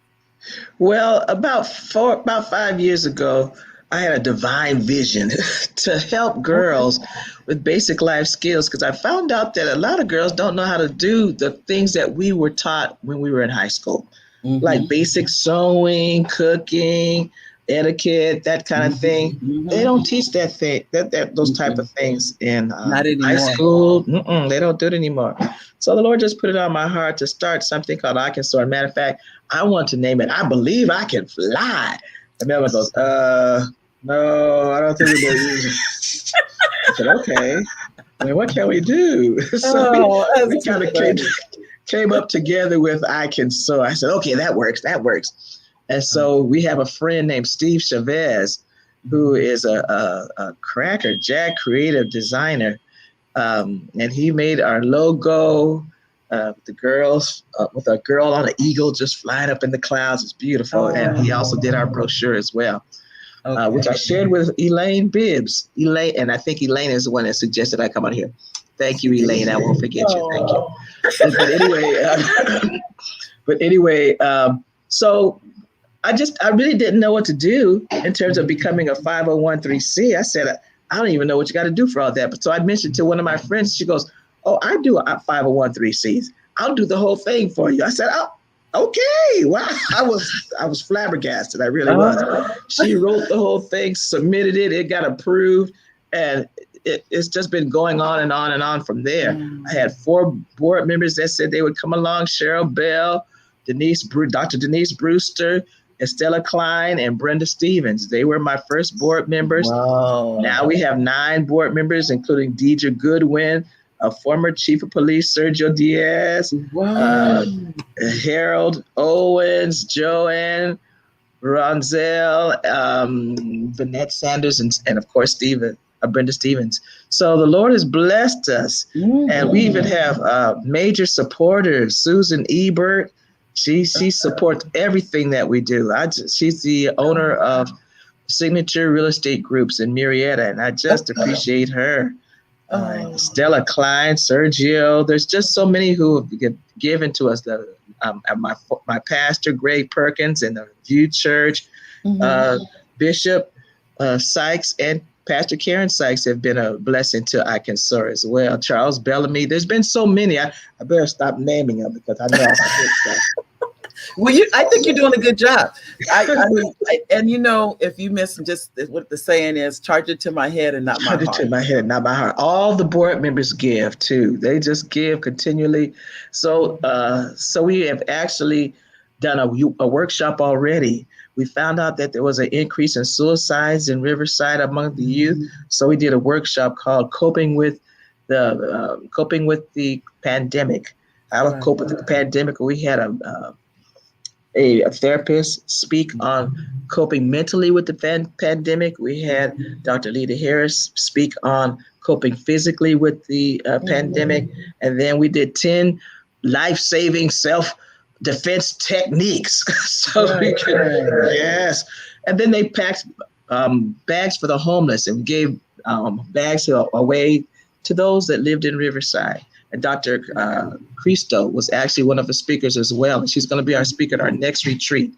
Speaker 2: Well, about 5 years ago, I had a divine vision to help
Speaker 1: Okay.
Speaker 2: girls with basic life skills because I found out that a lot of girls don't know how to do the things that we were taught when we were in high school, like
Speaker 1: Mm-hmm.
Speaker 2: basic sewing, cooking, etiquette, that kind of thing.
Speaker 1: Mm-hmm.
Speaker 2: They
Speaker 1: Mm-hmm.
Speaker 2: don't teach those type
Speaker 1: Mm-mm.
Speaker 2: of things in
Speaker 1: Not
Speaker 2: high
Speaker 1: anymore.
Speaker 2: school. They don't do it anymore. So the Lord just put it on my heart to start something called I Can Soar. Matter of fact, I want to name it I Believe I Can Fly. And Melvin goes, no, I don't think we do. I said, okay. I mean, what can we do? So
Speaker 1: Oh,
Speaker 2: we
Speaker 1: that's too
Speaker 2: kind of
Speaker 1: funny.
Speaker 2: came up together with I Can Soar. I said, okay, that works. That works. And so we have a friend named Steve Chavez, who is a cracker jack creative designer. And he made our logo, the girls with a girl on an eagle just flying up in the clouds. It's beautiful. And he also did our brochure as well, which I shared with Elaine Bibbs. Elaine, and I think Elaine is the one that suggested I come on here. Thank you, Elaine. I won't forget you. Thank you. But anyway, so I really didn't know what to do in terms of becoming a 501c. I said, I don't even know what you got to do for all that. But so I mentioned to one of my friends, she goes, oh, I do a 501c. I'll do the whole thing for you. I said, oh, okay. Wow. I was flabbergasted. I really was. She wrote the whole thing, submitted it. It got approved. And it's just been going on and on and on from there. I had 4 board members that said they would come along: Cheryl Bell, Dr. Denise Brewster, Estella Klein, and Brenda Stevens. They were my first board members.
Speaker 1: Wow.
Speaker 2: Now we have 9 board members, including Deidre Goodwin, a former chief of police, Sergio Diaz,
Speaker 1: Wow.
Speaker 2: Harold Owens, Joanne Ronzel, Vanette Sanders, and of course, Brenda Stevens. So the Lord has blessed us. And we even have major supporters. Susan Ebert, she supports everything that we do. She's the owner of Signature Real Estate Groups in Marietta, and I just appreciate her. Stella Klein, Sergio. There's just so many who have given to us. My pastor, Greg Perkins, and the View Church, Bishop Sykes, and Pastor Karen Sykes have been a blessing to I Can Soar as well. Charles Bellamy. There's been so many. I better stop naming them because I know I forget stuff.
Speaker 1: Well, I think you're doing a good job. And if you miss just what the saying is, charge it to my head and not my heart.
Speaker 2: Charge it to my head, not my heart. All the board members give too. They just give continually. So we have actually done a workshop already. We found out that there was an increase in suicides in Riverside among the youth. So we did a workshop called Coping with the Pandemic. How to cope with the pandemic. We had a therapist speak on coping mentally with the pandemic. We had Dr. Lita Harris speak on coping physically with the pandemic. And then we did 10 life-saving self-defense techniques. Yes. And then they packed bags for the homeless and gave bags away to those that lived in Riverside. And Dr. Cristo was actually one of the speakers as well. And she's going to be our speaker at our next retreat.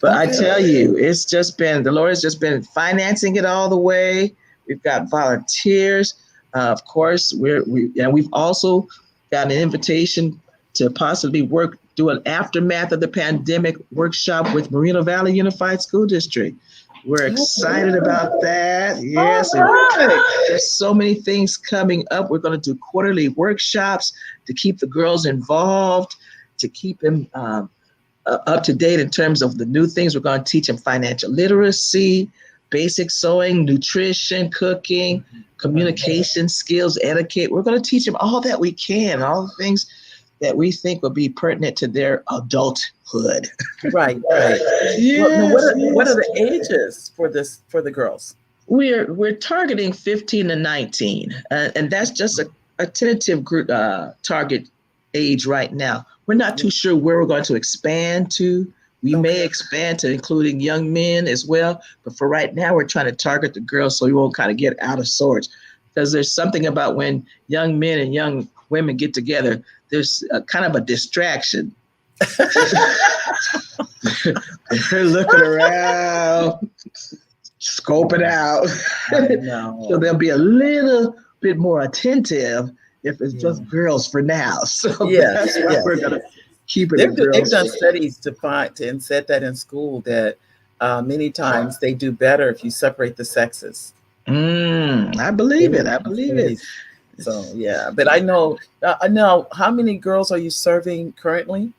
Speaker 2: But I tell you, the Lord has just been financing it all the way. We've got volunteers. Of course, we've also got an invitation to possibly do an aftermath of the pandemic workshop with Moreno Valley Unified School District. We're
Speaker 1: Oh,
Speaker 2: excited about that.
Speaker 1: all
Speaker 2: Yes, and
Speaker 1: right.
Speaker 2: there's so many things coming up. We're going to do quarterly workshops to keep the girls involved, to keep them up to date in terms of the new things. We're going to teach them financial literacy, basic sewing, nutrition, cooking,
Speaker 1: Right.
Speaker 2: communication skills, etiquette. We're going to teach them all that we can, all the things that we think will be pertinent to their adulthood.
Speaker 1: Right, right. Well, now
Speaker 2: Yes,
Speaker 1: what are
Speaker 2: yes.
Speaker 1: the ages for this for the girls?
Speaker 2: We're targeting 15 to 19, and that's just a tentative group target age right now. We're not too sure where we're going to expand to. We may
Speaker 1: Okay.
Speaker 2: expand to including young men as well, but for right now, we're trying to target the girls so we won't kind of get out of sorts. Because there's something about when young men and young women get together, there's a kind of a distraction. They're looking around, scoping out.
Speaker 1: I
Speaker 2: So
Speaker 1: know.
Speaker 2: they'll be a little bit more attentive if it's
Speaker 1: Yeah.
Speaker 2: just girls for now. So
Speaker 1: Yes,
Speaker 2: that's why
Speaker 1: yes.
Speaker 2: we're going to keep it
Speaker 1: They've
Speaker 2: in
Speaker 1: they've
Speaker 2: girls.
Speaker 1: done studies to find to and said that in school that many times they do better if you separate the sexes.
Speaker 2: I believe it.
Speaker 1: They've
Speaker 2: I
Speaker 1: done
Speaker 2: believe it.
Speaker 1: studies. So yeah, but I know. I know how many girls are you serving currently?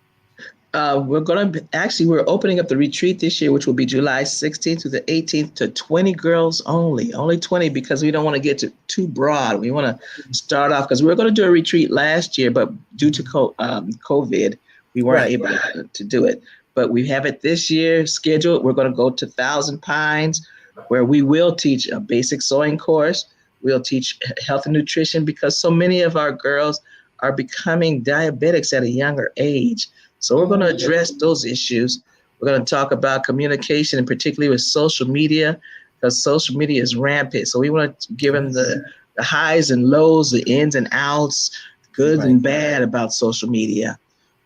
Speaker 2: We're going to actually, we're opening up the retreat this year, which will be July 16th to the 18th to 20 girls only 20 because we don't want to get too broad. We want to start off because we were going to do a retreat last year, but due to COVID, we weren't
Speaker 1: Right.
Speaker 2: able to do it. But we have it this year scheduled. We're going to go to Thousand Pines where we will teach a basic sewing course. We'll teach health and nutrition because so many of our girls are becoming diabetics at a younger age. So we're going to address those issues. We're going to talk about communication, and particularly with social media, because social media is rampant. So we want to give them the highs and lows, the ins and outs, good
Speaker 1: Right.
Speaker 2: and bad about social media.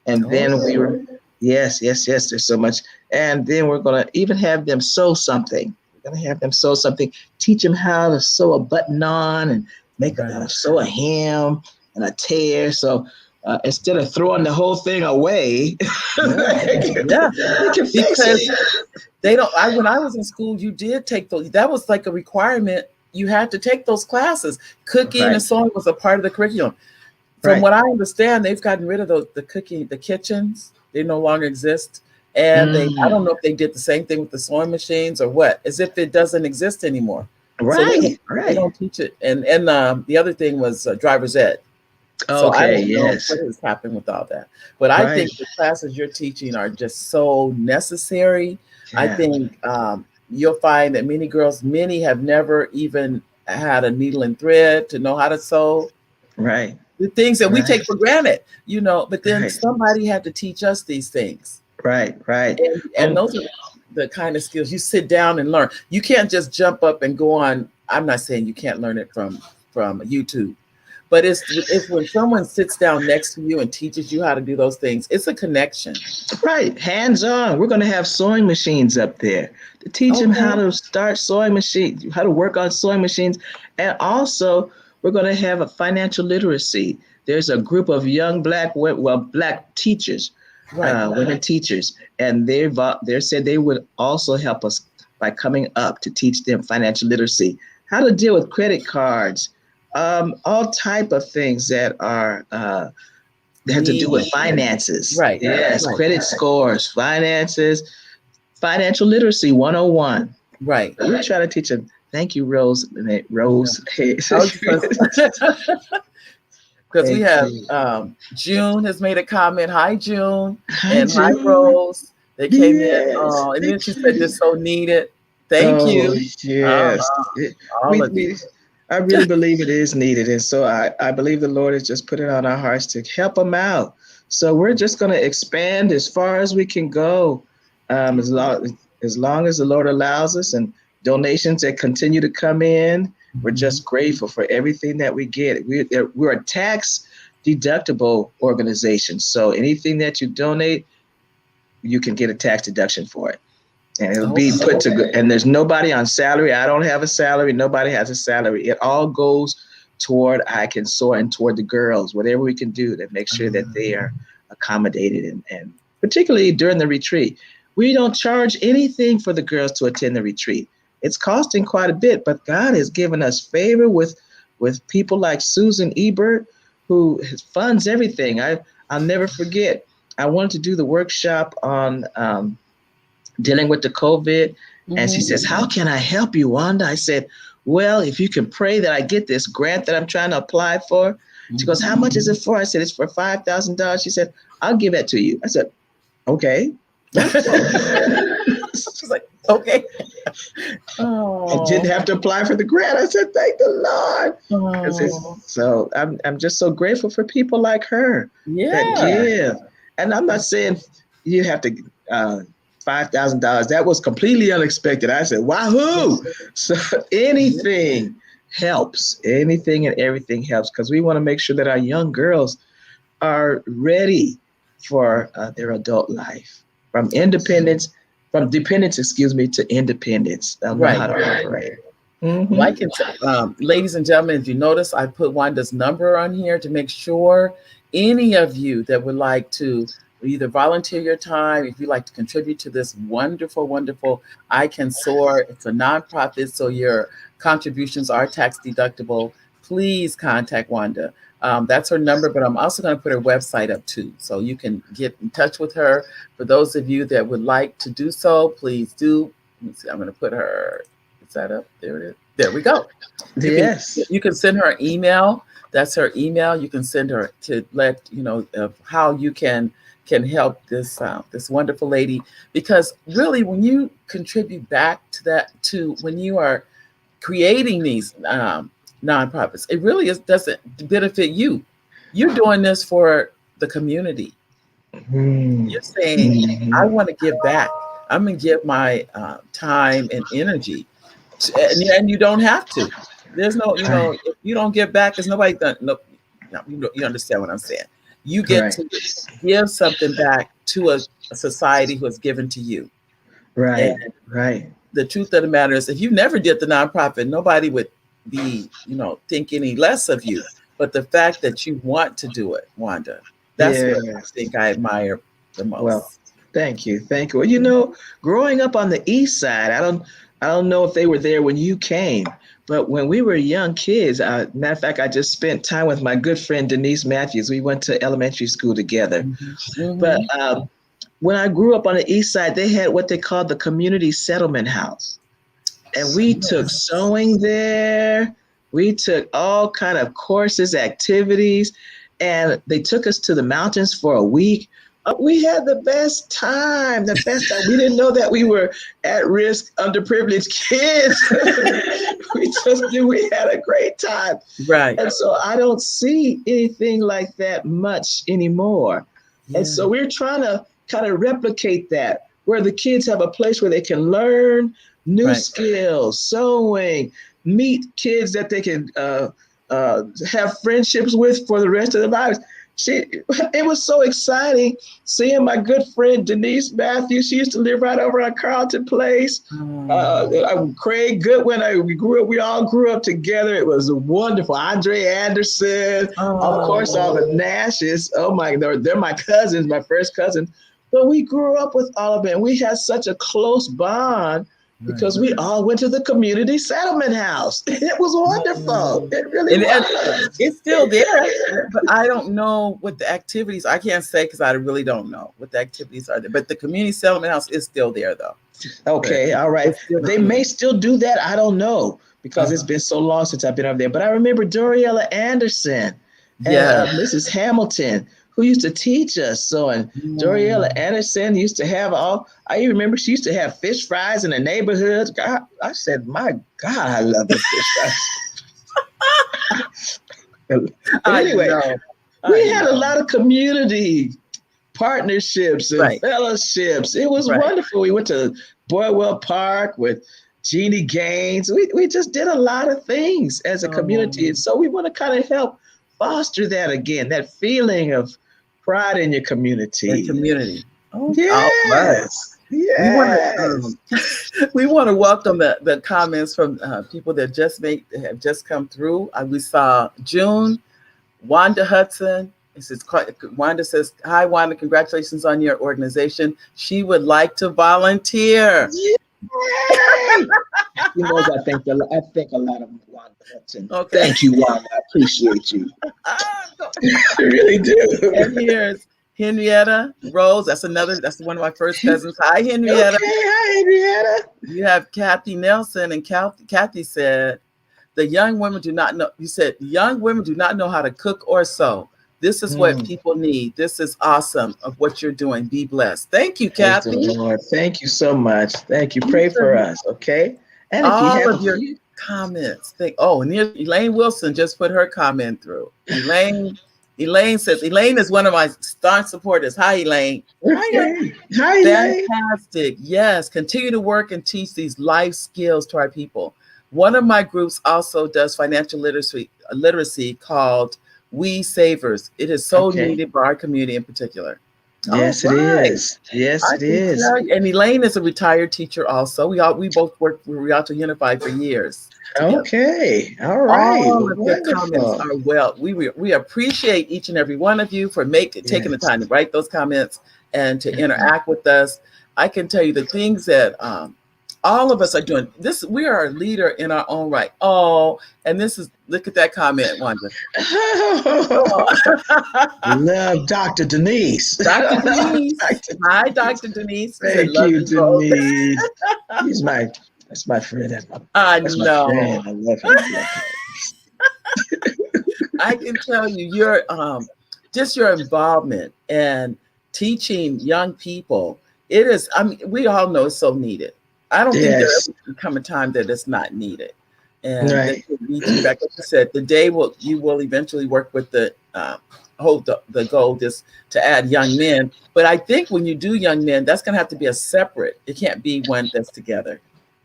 Speaker 2: And then
Speaker 1: Okay.
Speaker 2: yes, there's so much. And then we're going to even have them sew something. We're going to have them sew something, teach them how to sew a button on and
Speaker 1: Right.
Speaker 2: sew a hem and a tear. So instead of throwing the whole thing away,
Speaker 1: Yeah. Yeah.
Speaker 2: they can fix
Speaker 1: Because
Speaker 2: it.
Speaker 1: they don't. I when I was in school, you did take those. That was like a requirement. You had to take those classes. Cooking
Speaker 2: Right,
Speaker 1: and sewing was a part of the curriculum. From
Speaker 2: right.
Speaker 1: what I understand, they've gotten rid of the cooking, the kitchens. They no longer exist. And I don't
Speaker 2: Mm,
Speaker 1: know if they did the same thing with the sewing machines or what, as if it doesn't exist anymore. So
Speaker 2: right,
Speaker 1: they
Speaker 2: right.
Speaker 1: don't teach it. And the other thing was driver's ed. So I
Speaker 2: Okay,
Speaker 1: don't know
Speaker 2: yes,
Speaker 1: what has happened with all that. But I
Speaker 2: right.
Speaker 1: think the classes you're teaching are just so necessary. I
Speaker 2: Yeah,
Speaker 1: think you'll find that many have never even had a needle and thread to know how to sew.
Speaker 2: right,
Speaker 1: The things that we
Speaker 2: right,
Speaker 1: take for granted, but then
Speaker 2: right,
Speaker 1: somebody had to teach us these things.
Speaker 2: right.
Speaker 1: And
Speaker 2: Oh,
Speaker 1: those are the kind of skills you sit down and learn. You can't just jump up and go on. I'm not saying you can't learn it from YouTube, but it's when someone sits down next to you and teaches you how to do those things. It's a connection.
Speaker 2: right. Hands on. We're going to have sewing machines up there to teach them how
Speaker 1: Okay.
Speaker 2: to start sewing machines, how to work on sewing machines. And also, we're going to have a financial literacy. There's a group of young black teachers,
Speaker 1: Right.
Speaker 2: women teachers, and they said they would also help us by coming up to teach them financial literacy, how to deal with credit cards, all type of things that are have to do with
Speaker 1: Need.
Speaker 2: finances.
Speaker 1: Right.
Speaker 2: Yes,
Speaker 1: Right.
Speaker 2: credit scores, finances, financial literacy 101.
Speaker 1: Right.
Speaker 2: We try to teach them. Thank you, Rose.
Speaker 1: Yeah.
Speaker 2: Rose.
Speaker 1: I was just because we
Speaker 2: Thank
Speaker 1: have
Speaker 2: you.
Speaker 1: June has made a comment. Hi, June,
Speaker 2: Hi,
Speaker 1: and hi,
Speaker 2: June.
Speaker 1: Rose. They came in,
Speaker 2: Yes,
Speaker 1: and then
Speaker 2: thank
Speaker 1: she said, "This
Speaker 2: you.
Speaker 1: so needed." Thank
Speaker 2: Oh,
Speaker 1: you,
Speaker 2: yes.
Speaker 1: all
Speaker 2: We,
Speaker 1: of you.
Speaker 2: we, I really believe it is needed. And so I believe the Lord has just put it on our hearts to help them out. So we're just going to expand as far as we can go, as long as the Lord allows us, and donations that continue to come in. We're
Speaker 1: Mhm.
Speaker 2: just grateful for everything that we get. We're a tax deductible organization. So anything that you donate, you can get a tax deduction for it, and it'll be
Speaker 1: Okay.
Speaker 2: put to good. And there's nobody on salary. I don't have a salary. Nobody has a salary. It all goes toward I Can Soar and toward the girls, whatever we can do to make sure that they are accommodated, and particularly during the retreat. We don't charge anything for the girls to attend the retreat. It's costing quite a bit, but God has given us favor with people like Susan Ebert, who funds everything. I'll never forget. I wanted to do the workshop on dealing with the COVID. And she says, how can I help you, Wanda? I said, well, if you can pray that I get this grant that I'm trying to apply for. She goes, how much is it for? I said, it's for $5,000. She said, I'll give that to you. I said, okay.
Speaker 1: She's like, okay.
Speaker 2: I didn't have to apply for the grant. I said, thank the Lord. So I'm just so grateful for people like her that give. And I'm not saying you have to $5,000. That was completely unexpected. I said, wahoo! So anything helps. Anything and everything helps, because we want to make sure that our young girls are ready for their adult life, from dependence, to independence. They'll know how to operate.
Speaker 1: Like it, ladies and gentlemen, if you notice, I put Wanda's number on here to make sure any of you that would like to either volunteer your time, if you'd like to contribute to this wonderful, wonderful I Can Soar. It's a nonprofit, so your contributions are tax deductible. Please contact Wanda. That's her number, but I'm also going to put her website up too, so you can get in touch with her. For those of you that would like to do so, please do. Let me see, I'm going to put her, is that up? There it is. There we go. You can send her an email. That's her email. You can send her to let you know of how you can help this this wonderful lady, because really when you contribute back to that, to when you are creating these nonprofits, it really doesn't benefit you. You're doing this for the community. You're saying, I want to give back. I'm going to give my time and energy, and you don't have to. There's no, if you don't give back, there's nobody done. No, you understand what I'm saying. You get to give something back to a society who has given to you.
Speaker 2: Right.
Speaker 1: The truth of the matter is, if you never did the nonprofit, nobody would be, think any less of you. But the fact that you want to do it, Wanda, that's what I think I admire the most.
Speaker 2: Well, thank you. Well, growing up on the East Side, I don't know if they were there when you came, but when we were young kids, matter of fact, I just spent time with my good friend Denise Matthews. We went to elementary school together. But when I grew up on the East Side, they had what they called the Community Settlement House. And we took sewing there. We took all kind of courses, activities, and they took us to the mountains for a week. We had the best time. We didn't know that we were at-risk, underprivileged kids. We just knew we had a great time.
Speaker 1: Right.
Speaker 2: And so I don't see anything like that much anymore. Yeah. And so we're trying to kind of replicate that, where the kids have a place where they can learn new skills, sewing, meet kids that they can have friendships with for the rest of their lives. It was so exciting seeing my good friend Denise Matthews. She used to live right over on Carlton Place. Craig Goodwin. We all grew up together. It was wonderful. Andre Anderson, of course, all the Nashes. Oh my, they're my cousins, my first cousins. But we grew up with all of them. We had such a close bond because we all went to the Community Settlement House. It was wonderful. It really was.
Speaker 1: It's still there, but I don't know what the activities. I can't say because I really don't know what the activities are there. But the Community Settlement House is still there, though.
Speaker 2: Okay, all right. They may still do that. I don't know, because it's been so long since I've been over there. But I remember Doriella Anderson and Mrs. Hamilton, who used to teach us. So, and Doriella Anderson used to have I even remember she used to have fish fries in the neighborhood. I said, my God, I love the fish fries. Anyway, we had a lot of community partnerships and fellowships. It was wonderful. We went to Boydwell Park with Jeannie Gaines. We just did a lot of things as a community. And so we want to kind of help foster that again, that feeling of pride in your community. Yes.
Speaker 1: We want to welcome the comments from people that have just come through. We saw June, Wanda Hudson, It says, Wanda says, hi, Wanda, congratulations on your organization. She would like to volunteer.
Speaker 2: Yay! She knows I think a lot of Wanda Hudson.
Speaker 1: Okay.
Speaker 2: Thank you, Wanda. I appreciate you.
Speaker 1: Ah,
Speaker 2: I really do.
Speaker 1: and here's Henrietta Rose. That's one of my first cousins. Hi, Henrietta.
Speaker 2: Okay, hi, Henrietta.
Speaker 1: You have Kathy Nelson, and Kathy said, the young women do not know, you said, young women do not know how to cook or sew. This is what people need. This is awesome of what you're doing. Be blessed. Thank you,
Speaker 2: Praise the
Speaker 1: Kathy.
Speaker 2: Lord. Thank you so much. Thank you. Pray for us, okay? And if you
Speaker 1: All
Speaker 2: have
Speaker 1: of your comments. And here's Elaine Wilson just put her comment through. Elaine says, Elaine is one of my staunch supporters. Hi, Elaine.
Speaker 2: Okay. Hi, Elaine.
Speaker 1: Fantastic. Yes. Continue to work and teach these life skills to our people. One of my groups also does financial literacy called We Savers. It is so needed by our community in particular.
Speaker 2: Yes, it is. Yes, it is.
Speaker 1: And Elaine is a retired teacher also. We both worked with Rialto Unified for years together.
Speaker 2: Okay. All right.
Speaker 1: All of your comments are we appreciate each and every one of you for taking the time to write those comments and to interact with us. I can tell you the things that all of us are doing. We are a leader in our own right. Oh, and look at that comment, Wanda.
Speaker 2: Love Dr. Denise.
Speaker 1: Dr. Denise. Hi, Dr. Denise.
Speaker 2: Thank you, Denise. That's my friend. That's my friend. I love her.
Speaker 1: I can tell you your involvement and teaching young people. It is, we all know it's so needed. I don't think there ever will come a time that it's not needed. And like you said, you will eventually work with the goal just to add young men. But I think when you do young men, that's going to have to be a separate. It can't be one that's together.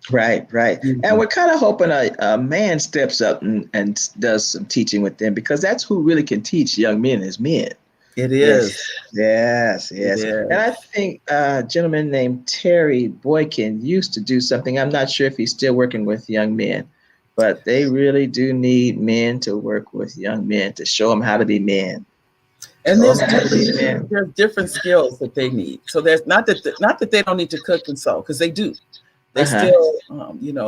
Speaker 2: Right. Mm-hmm. And we're kind of hoping a man steps up and does some teaching with them, because that's who really can teach young men is men.
Speaker 1: It is.
Speaker 2: Yes. And I think a gentleman named Terry Boykin used to do something. I'm not sure if he's still working with young men, but they really do need men to work with young men to show them how to be men.
Speaker 1: And there's different skills that they need. So there's not that they don't need to cook and sew, because they do. They still,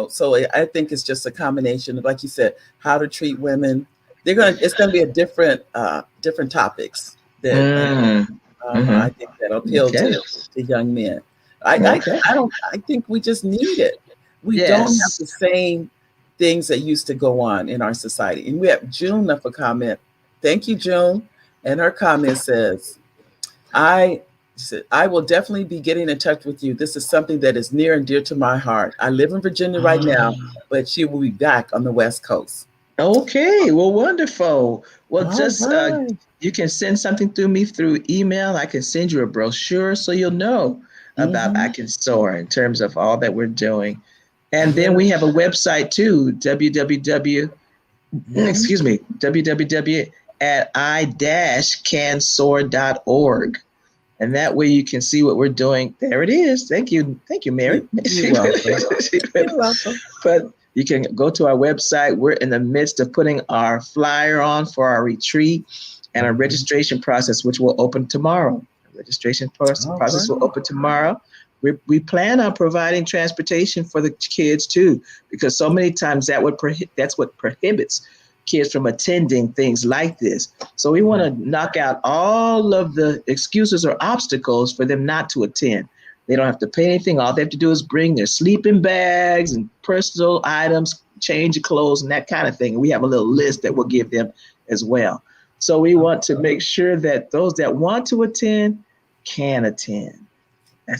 Speaker 1: so I think it's just a combination of, like you said, how to treat women. It's going to be a different topics that I think that'll appeal to young men. I think we just need it. We don't have the same things that used to go on in our society. And we have June left a comment. Thank you, June. And her comment says, I will definitely be getting in touch with you. This is something that is near and dear to my heart. I live in Virginia right now, but she will be back on the West Coast. Okay,
Speaker 2: well, wonderful. Well, you can send something through email. I can send you a brochure so you'll know about I Can SOAR in terms of all that we're doing. And then we have a website too, www at i-cansoar.org. And that way you can see what we're doing. There it is. Thank you, Mary.
Speaker 1: You're welcome.
Speaker 2: But you can go to our website. We're in the midst of putting our flyer on for our retreat and a registration process, which will open tomorrow. The registration process will open tomorrow. We plan on providing transportation for the kids too, because so many times that's what prohibits kids from attending things like this. So we want to knock out all of the excuses or obstacles for them not to attend. They don't have to pay anything. All they have to do is bring their sleeping bags and personal items, change of clothes, and that kind of thing. And we have a little list that we'll give them as well. So we want to make sure that those that want to attend can attend.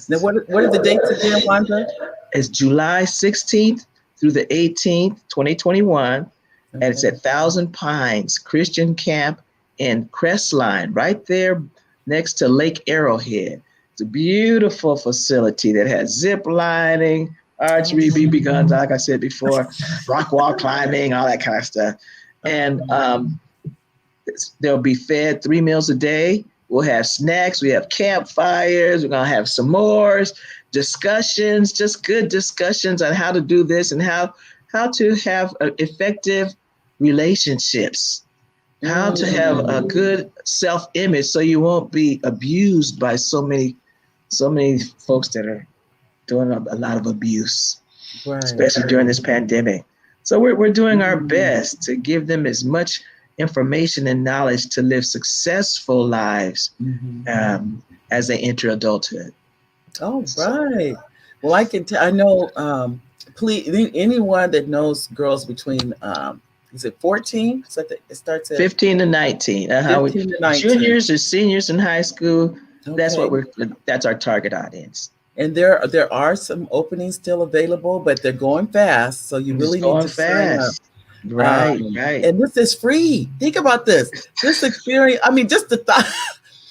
Speaker 1: Now, what are the dates again, Wanda?
Speaker 2: It's July 16th through the 18th, 2021. And it's at Thousand Pines Christian Camp in Crestline, right there next to Lake Arrowhead. It's a beautiful facility that has zip lining, archery, BB guns, like I said before, rock wall climbing, all that kind of stuff. And they'll be fed 3 meals a day. We'll have snacks. We have campfires. We're going to have s'mores, discussions, just good discussions on how to do this and how to have effective relationships how to have a
Speaker 1: Mm,
Speaker 2: good self-image so you won't be abused by so many folks that are doing a lot of abuse,
Speaker 1: right.
Speaker 2: especially during this pandemic. So we're doing our
Speaker 1: Mm,
Speaker 2: best to give them as much information and knowledge to live successful lives
Speaker 1: mhm.
Speaker 2: um, as they enter adulthood.
Speaker 1: Oh,
Speaker 2: So
Speaker 1: right. Well, I can I know, please, anyone that knows girls between, is it 14? So it starts at
Speaker 2: 15 to 19, we
Speaker 1: 15 to 19.
Speaker 2: juniors or seniors in high school. That's
Speaker 1: Okay.
Speaker 2: what that's our target audience.
Speaker 1: And there are some openings still available, but they're going fast. So you
Speaker 2: It's
Speaker 1: really need
Speaker 2: going
Speaker 1: to sign up.
Speaker 2: fast. Right, right.
Speaker 1: And this is free. Think about this. This experience, I mean, just the thought,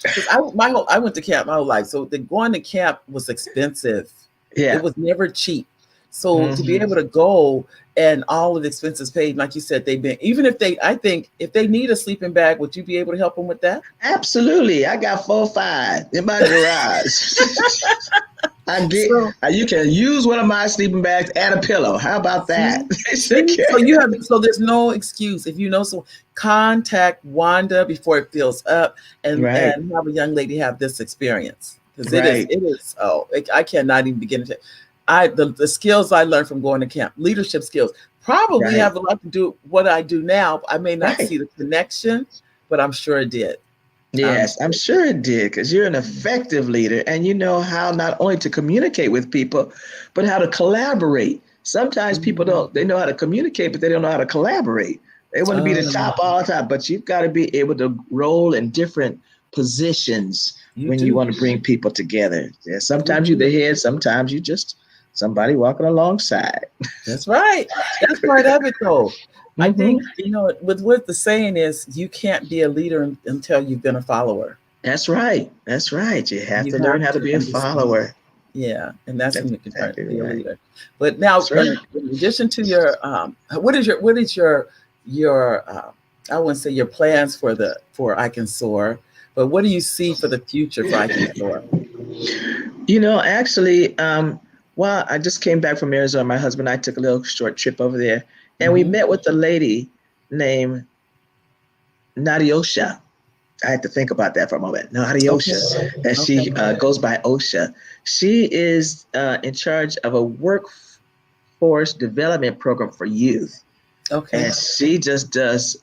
Speaker 1: because I went to camp my whole life. So the going to camp was expensive. It
Speaker 2: Yeah.
Speaker 1: was never cheap. So to be
Speaker 2: Hmm.
Speaker 1: able to go and all of the expenses paid, like you said, they've been, even if they, I think if they need a sleeping bag, would you be able to help them with that?
Speaker 2: Absolutely. I got 4 or 5 in my garage. I get
Speaker 1: So
Speaker 2: you can use one of my sleeping bags and a pillow. How about that?
Speaker 1: see, see, so you have, so there's no excuse. If you know, so contact Wanda before it fills up,
Speaker 2: Right,
Speaker 1: and have a young lady have this experience, because
Speaker 2: right,
Speaker 1: it is. Oh, I cannot even begin to. The skills I learned from going to camp, leadership skills, probably
Speaker 2: right,
Speaker 1: have a lot to do what I do now. I may not
Speaker 2: right.
Speaker 1: see the connection, but I'm sure it did. I'm
Speaker 2: Yes, I'm
Speaker 1: sure.
Speaker 2: sure it did because you're an effective leader and you know how not only to communicate with people, but how to collaborate. Sometimes people
Speaker 1: Mhm.
Speaker 2: don't, they know how to communicate, but they don't know how to collaborate. They want to be the
Speaker 1: Um,
Speaker 2: top all the time, but you've got to be able to roll in different positions
Speaker 1: you
Speaker 2: when you
Speaker 1: do.
Speaker 2: want to bring people together. Yeah,
Speaker 1: You
Speaker 2: sometimes you're
Speaker 1: do.
Speaker 2: the head, sometimes you just somebody walking alongside.
Speaker 1: That's right. That's part of it, though. I
Speaker 2: Hmm.
Speaker 1: think, with what the saying is, you can't be a leader until you've been a follower.
Speaker 2: That's right. That's right. You have
Speaker 1: You
Speaker 2: to learn
Speaker 1: have
Speaker 2: how to
Speaker 1: to
Speaker 2: be a
Speaker 1: understand.
Speaker 2: follower.
Speaker 1: Yeah, and that's when
Speaker 2: That's
Speaker 1: you can turn
Speaker 2: exactly
Speaker 1: be a
Speaker 2: right.
Speaker 1: leader. But now,
Speaker 2: That's right.
Speaker 1: in addition to your, what is your I wouldn't say your plans for the for I Can Soar, but what do you see for the future for I Can Soar?
Speaker 2: Actually, well, I just came back from Arizona. My husband and I took a little short trip over there, and we
Speaker 1: Hmm.
Speaker 2: met with a lady named Nadiosha. I had to think about that for a moment.
Speaker 1: Okay.
Speaker 2: Nadiosha, as
Speaker 1: Okay.
Speaker 2: she goes by Osha. She is in charge of a workforce development program for youth,
Speaker 1: Okay.
Speaker 2: and she just does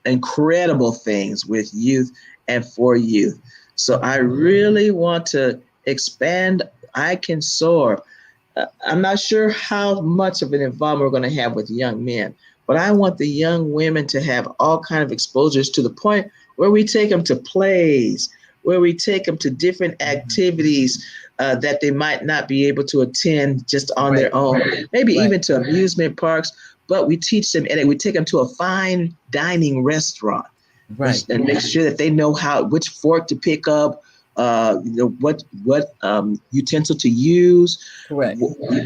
Speaker 2: incredible things with youth and for youth. So I
Speaker 1: Okay.
Speaker 2: really want to expand I Can Soar. I'm not sure how much of an involvement we're going to have with young men, but I want the young women to have all kind of exposures to the point where we take them to plays, where we take them to different
Speaker 1: Mhm.
Speaker 2: activities that they might not be able to attend just on
Speaker 1: Right.
Speaker 2: their own, maybe
Speaker 1: Right.
Speaker 2: even to amusement parks. But we teach them and we take them to a fine dining restaurant
Speaker 1: Right.
Speaker 2: and make sure that they know how which fork to pick up, what utensil to use,
Speaker 1: Correct.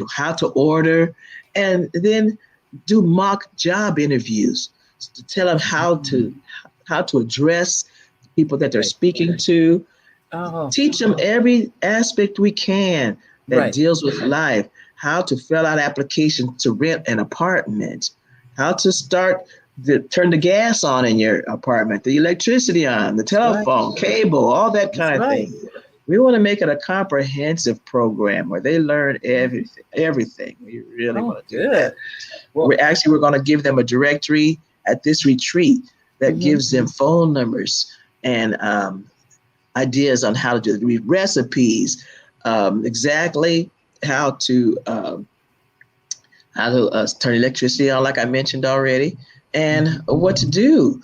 Speaker 2: how to order, and then do mock job interviews to tell them
Speaker 1: Mhm.
Speaker 2: how to address people that they're
Speaker 1: Right.
Speaker 2: speaking to.
Speaker 1: Oh,
Speaker 2: Teach them every aspect we can that
Speaker 1: right.
Speaker 2: deals with life, how to fill out applications to rent an apartment, how to turn the gas on in your apartment, the electricity on, the
Speaker 1: That's right.
Speaker 2: telephone, cable, all that
Speaker 1: That's
Speaker 2: kind of
Speaker 1: right.
Speaker 2: thing. We want to make it a comprehensive program where they learn everything. Everything. We really
Speaker 1: Oh,
Speaker 2: want to do that.
Speaker 1: good. Well,
Speaker 2: We're going to give them a directory at this retreat that
Speaker 1: mhm.
Speaker 2: gives them phone numbers and ideas on how to do the recipes, exactly how to um, turn electricity on, like I mentioned already, and
Speaker 1: Mhm.
Speaker 2: what to do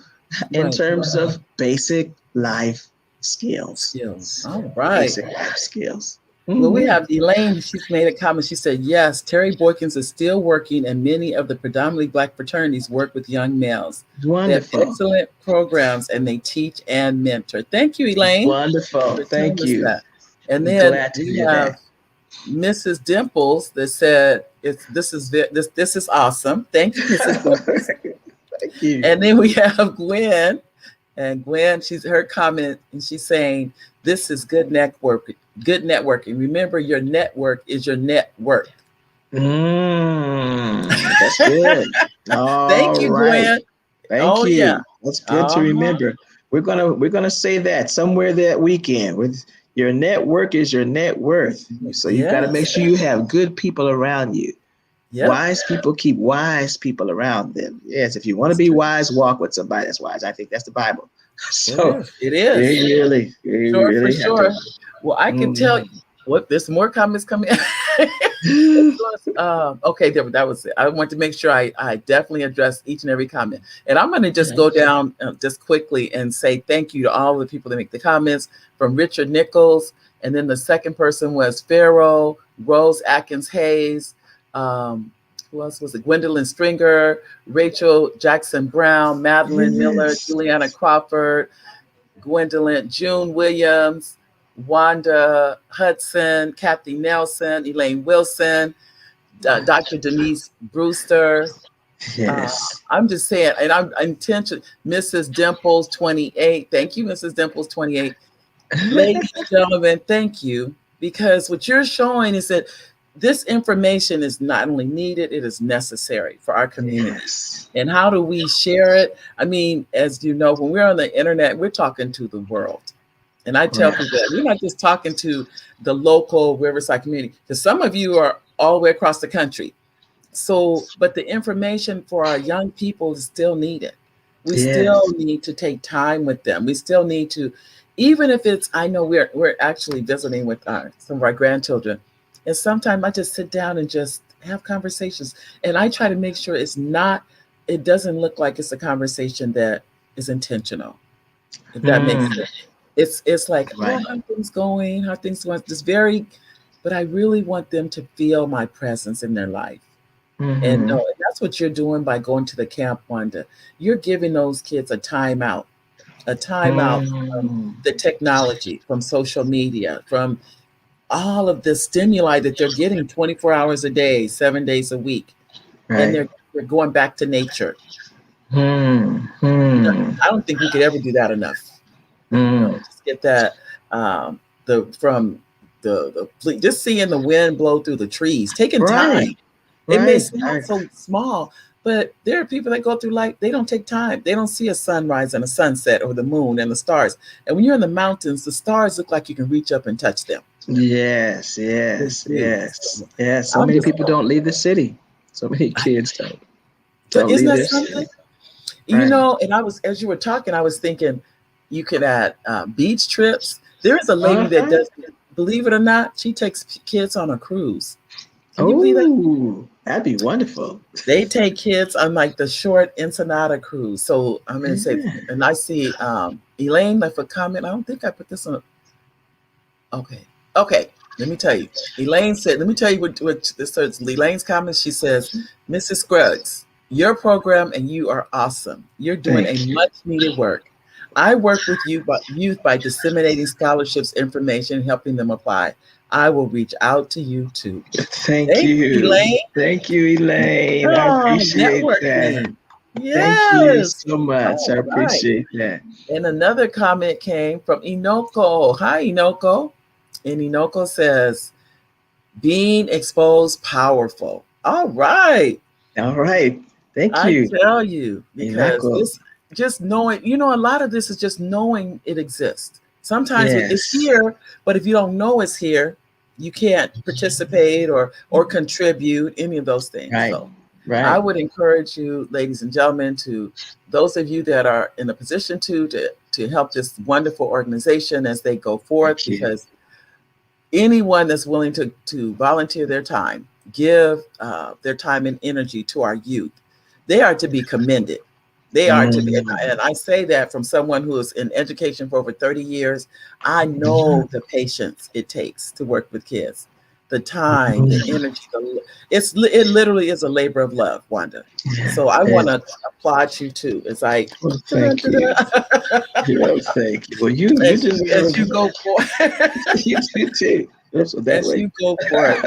Speaker 2: in
Speaker 1: Right.
Speaker 2: terms of basic life skills.
Speaker 1: Skills. All right.
Speaker 2: Basic life skills.
Speaker 1: Well, we
Speaker 2: Hmm.
Speaker 1: have Elaine. She's made a comment. She said, yes, Terry Boykins is still working, and many of the predominantly Black fraternities work with young males. They have
Speaker 2: Wonderful.
Speaker 1: excellent programs, and they teach and mentor. Thank you, Elaine,
Speaker 2: Wonderful.
Speaker 1: for telling
Speaker 2: Thank
Speaker 1: us
Speaker 2: you.
Speaker 1: that. And
Speaker 2: I'm
Speaker 1: then
Speaker 2: glad to
Speaker 1: we
Speaker 2: hear
Speaker 1: have
Speaker 2: that.
Speaker 1: Mrs. Dimples that said, this is awesome. Thank you, Mrs. Dimples.
Speaker 2: Thank you.
Speaker 1: And then we have Gwen. And Gwen, she's her comment, and she's saying, "This is good network, good networking. Remember, your network is your net worth."
Speaker 2: That's good.
Speaker 1: Thank
Speaker 2: All
Speaker 1: you,
Speaker 2: right.
Speaker 1: Gwen.
Speaker 2: Thank
Speaker 1: Oh yeah,
Speaker 2: you. That's good to
Speaker 1: Uh-huh.
Speaker 2: remember. We're gonna say that somewhere that weekend. With your network is your net worth. So you've got to make
Speaker 1: Yes.
Speaker 2: sure you have good people around you.
Speaker 1: Yep.
Speaker 2: Wise people keep wise people around them. Yes, if you want to
Speaker 1: That's
Speaker 2: be
Speaker 1: true.
Speaker 2: wise, walk with somebody that's wise. I think that's the Bible.
Speaker 1: It
Speaker 2: So
Speaker 1: is. It is.
Speaker 2: you
Speaker 1: Sure, for
Speaker 2: really have to.
Speaker 1: sure. Well, I can tell
Speaker 2: Mhm.
Speaker 1: you what there's more comments coming. Okay, that was it. I want to make sure I definitely address each and every comment. And I'm going to just go down just quickly and say thank you to all the people that make the comments, from Richard Nichols. And then the second person was Pharaoh, Rose Atkins Hayes. Um, who else was it? Gwendolyn Stringer, Rachel Jackson Brown, Madeline Miller,
Speaker 2: Yes.
Speaker 1: Juliana Crawford, Gwendolyn, June Williams, Wanda Hudson, Kathy Nelson, Elaine Wilson, Dr. Denise Brewster. Uh,
Speaker 2: Yes.
Speaker 1: I'm just saying, and I'm intention, Mrs. Dimples 28. Thank you, Mrs. Dimples 28. Ladies and gentlemen, thank you, because what you're showing is that this information is not only needed, it is necessary for our community.
Speaker 2: Yes.
Speaker 1: And how do we share it? I mean, as you know, when we're on the internet, we're talking to the world. And I tell
Speaker 2: Right.
Speaker 1: people that we're not just talking to the local Riverside community, because some of you are all the way across the country. So, but the information for our young people is still needed. We still
Speaker 2: Yes.
Speaker 1: need to take time with them. We still need to, even if it's, I know we're actually visiting with some of our grandchildren, and sometimes I just sit down and just have conversations, and I try to make sure it doesn't look like it's a conversation that is intentional, if that makes
Speaker 2: Mm.
Speaker 1: sense. It's like, oh,
Speaker 2: Right.
Speaker 1: how things going, just very, but I really want them to feel my presence in their life. And no,
Speaker 2: Mm-hmm.
Speaker 1: and that's what you're doing by going to the camp, Wanda. You're giving those kids a timeout from
Speaker 2: Mm.
Speaker 1: the technology, from social media, from all of the stimuli that they're getting 24 hours a day, 7 days a week. And
Speaker 2: Right.
Speaker 1: they're going back to nature.
Speaker 2: Hmm.
Speaker 1: No,
Speaker 2: Hmm.
Speaker 1: I don't think we could ever do that enough.
Speaker 2: Mm.
Speaker 1: Just get that the from just seeing the wind blow through the trees, taking time.
Speaker 2: Right.
Speaker 1: It may
Speaker 2: Right.
Speaker 1: sound so small, but there are people that go through life, they don't take time. They don't see a sunrise and a sunset or the moon and the stars. And when you're in the mountains, the stars look like you can reach up and touch them.
Speaker 2: Yes.
Speaker 1: They
Speaker 2: Yes.
Speaker 1: do.
Speaker 2: Yes.
Speaker 1: So
Speaker 2: Yes. So
Speaker 1: I'm
Speaker 2: many
Speaker 1: just,
Speaker 2: people don't leave the city. So many kids don't
Speaker 1: isn't
Speaker 2: leave
Speaker 1: that
Speaker 2: their
Speaker 1: something?
Speaker 2: city. Right.
Speaker 1: And as you were talking, I was thinking you could add beach trips. There is a lady that
Speaker 2: Uh-huh.
Speaker 1: does, believe it or not, she takes kids on a cruise. Can you believe that?
Speaker 2: Oh, that'd be wonderful.
Speaker 1: They take kids on like the short Ensenada cruise. So I'm going to say,
Speaker 2: Yeah.
Speaker 1: and I see Elaine left a comment. I don't think I put this on. Okay. Okay. Let me tell you. Elaine said, let me tell you what this is. Elaine's comment. She says, Mrs. Scruggs, your program and you are awesome. You're doing a
Speaker 2: Thank you.
Speaker 1: much needed work. I work with youth by disseminating scholarships information and helping them apply. I will reach out to you too.
Speaker 2: Thank
Speaker 1: Thank you,
Speaker 2: you.
Speaker 1: Elaine.
Speaker 2: Thank you, Elaine. I
Speaker 1: Oh,
Speaker 2: appreciate that.
Speaker 1: networking.
Speaker 2: Thank you
Speaker 1: Yes.
Speaker 2: so much.
Speaker 1: All
Speaker 2: I
Speaker 1: right.
Speaker 2: appreciate that.
Speaker 1: And another comment came from Inoko. Hi, Inoko. And Inoko says, being exposed powerful. All right.
Speaker 2: All right. Thank
Speaker 1: I
Speaker 2: you.
Speaker 1: tell you, because
Speaker 2: Inako.
Speaker 1: this just knowing, a lot of this is just knowing it exists. Sometimes it's
Speaker 2: Yes.
Speaker 1: here, but if you don't know it's here, you can't participate or contribute any of those things.
Speaker 2: Right.
Speaker 1: So I
Speaker 2: Right.
Speaker 1: would encourage you, ladies and gentlemen, to those of you that are in a position to help this wonderful organization as they go forth,
Speaker 2: Thank you.
Speaker 1: because anyone that's willing to volunteer their time, give their time and energy to our youth, they are to be commended. They are to be,
Speaker 2: Mm.
Speaker 1: and I say that from someone who is in education for over 30 years. I know the patience it takes to work with kids, the time, the
Speaker 2: Mm.
Speaker 1: energy. It literally is a labor of love, Wanda.
Speaker 2: Yeah.
Speaker 1: So I want
Speaker 2: And
Speaker 1: to applaud you too. It's like,
Speaker 2: well, thank you. Yeah, thank you. Well, you
Speaker 1: as
Speaker 2: deserve
Speaker 1: you go forward.
Speaker 2: you too. So that
Speaker 1: As
Speaker 2: way.
Speaker 1: you go for it,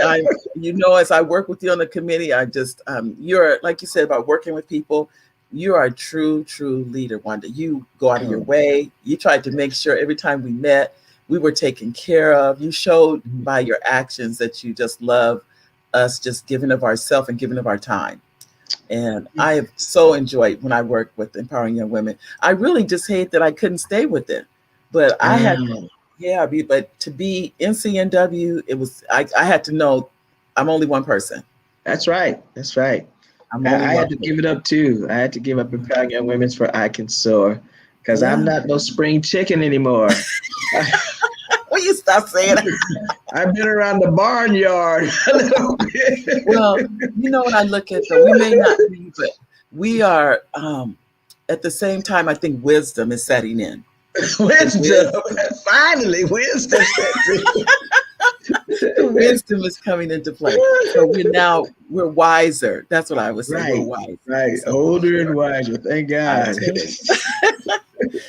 Speaker 1: as I work with you on the committee, I just, you're, like you said about working with people, you are a true leader, Wanda. You go out of your
Speaker 2: Oh,
Speaker 1: way. You tried to make sure every time we met, we were taken care of. You showed by your actions that you just love us, just giving of ourselves and giving of our time. And I have so enjoyed when I work with empowering young women. I really just hate that I couldn't stay with it, but I had,
Speaker 2: Mm,
Speaker 1: yeah, but to be NCNW, it was, I had to know I'm only one person.
Speaker 2: that's right. That's right.
Speaker 1: I'm only
Speaker 2: I
Speaker 1: one
Speaker 2: had to give
Speaker 1: person.
Speaker 2: it up too. I had to give up empowering young women for I Can Soar because I'm
Speaker 1: Yeah.
Speaker 2: not no spring chicken anymore.
Speaker 1: Will you stop saying that?
Speaker 2: I've been around the barnyard a little bit.
Speaker 1: Well, you know what I look at though, we may not be, but we are, at the same time, I think wisdom is setting in. The
Speaker 2: Wisdom.
Speaker 1: wisdom,
Speaker 2: Finally, wisdom sets
Speaker 1: the
Speaker 2: in.
Speaker 1: wisdom is coming into play. So we're wiser. That's what I would say. We're
Speaker 2: Right,
Speaker 1: wiser.
Speaker 2: right.
Speaker 1: So for
Speaker 2: Older and
Speaker 1: sure.
Speaker 2: wiser. Thank
Speaker 1: I
Speaker 2: God.
Speaker 1: tell you.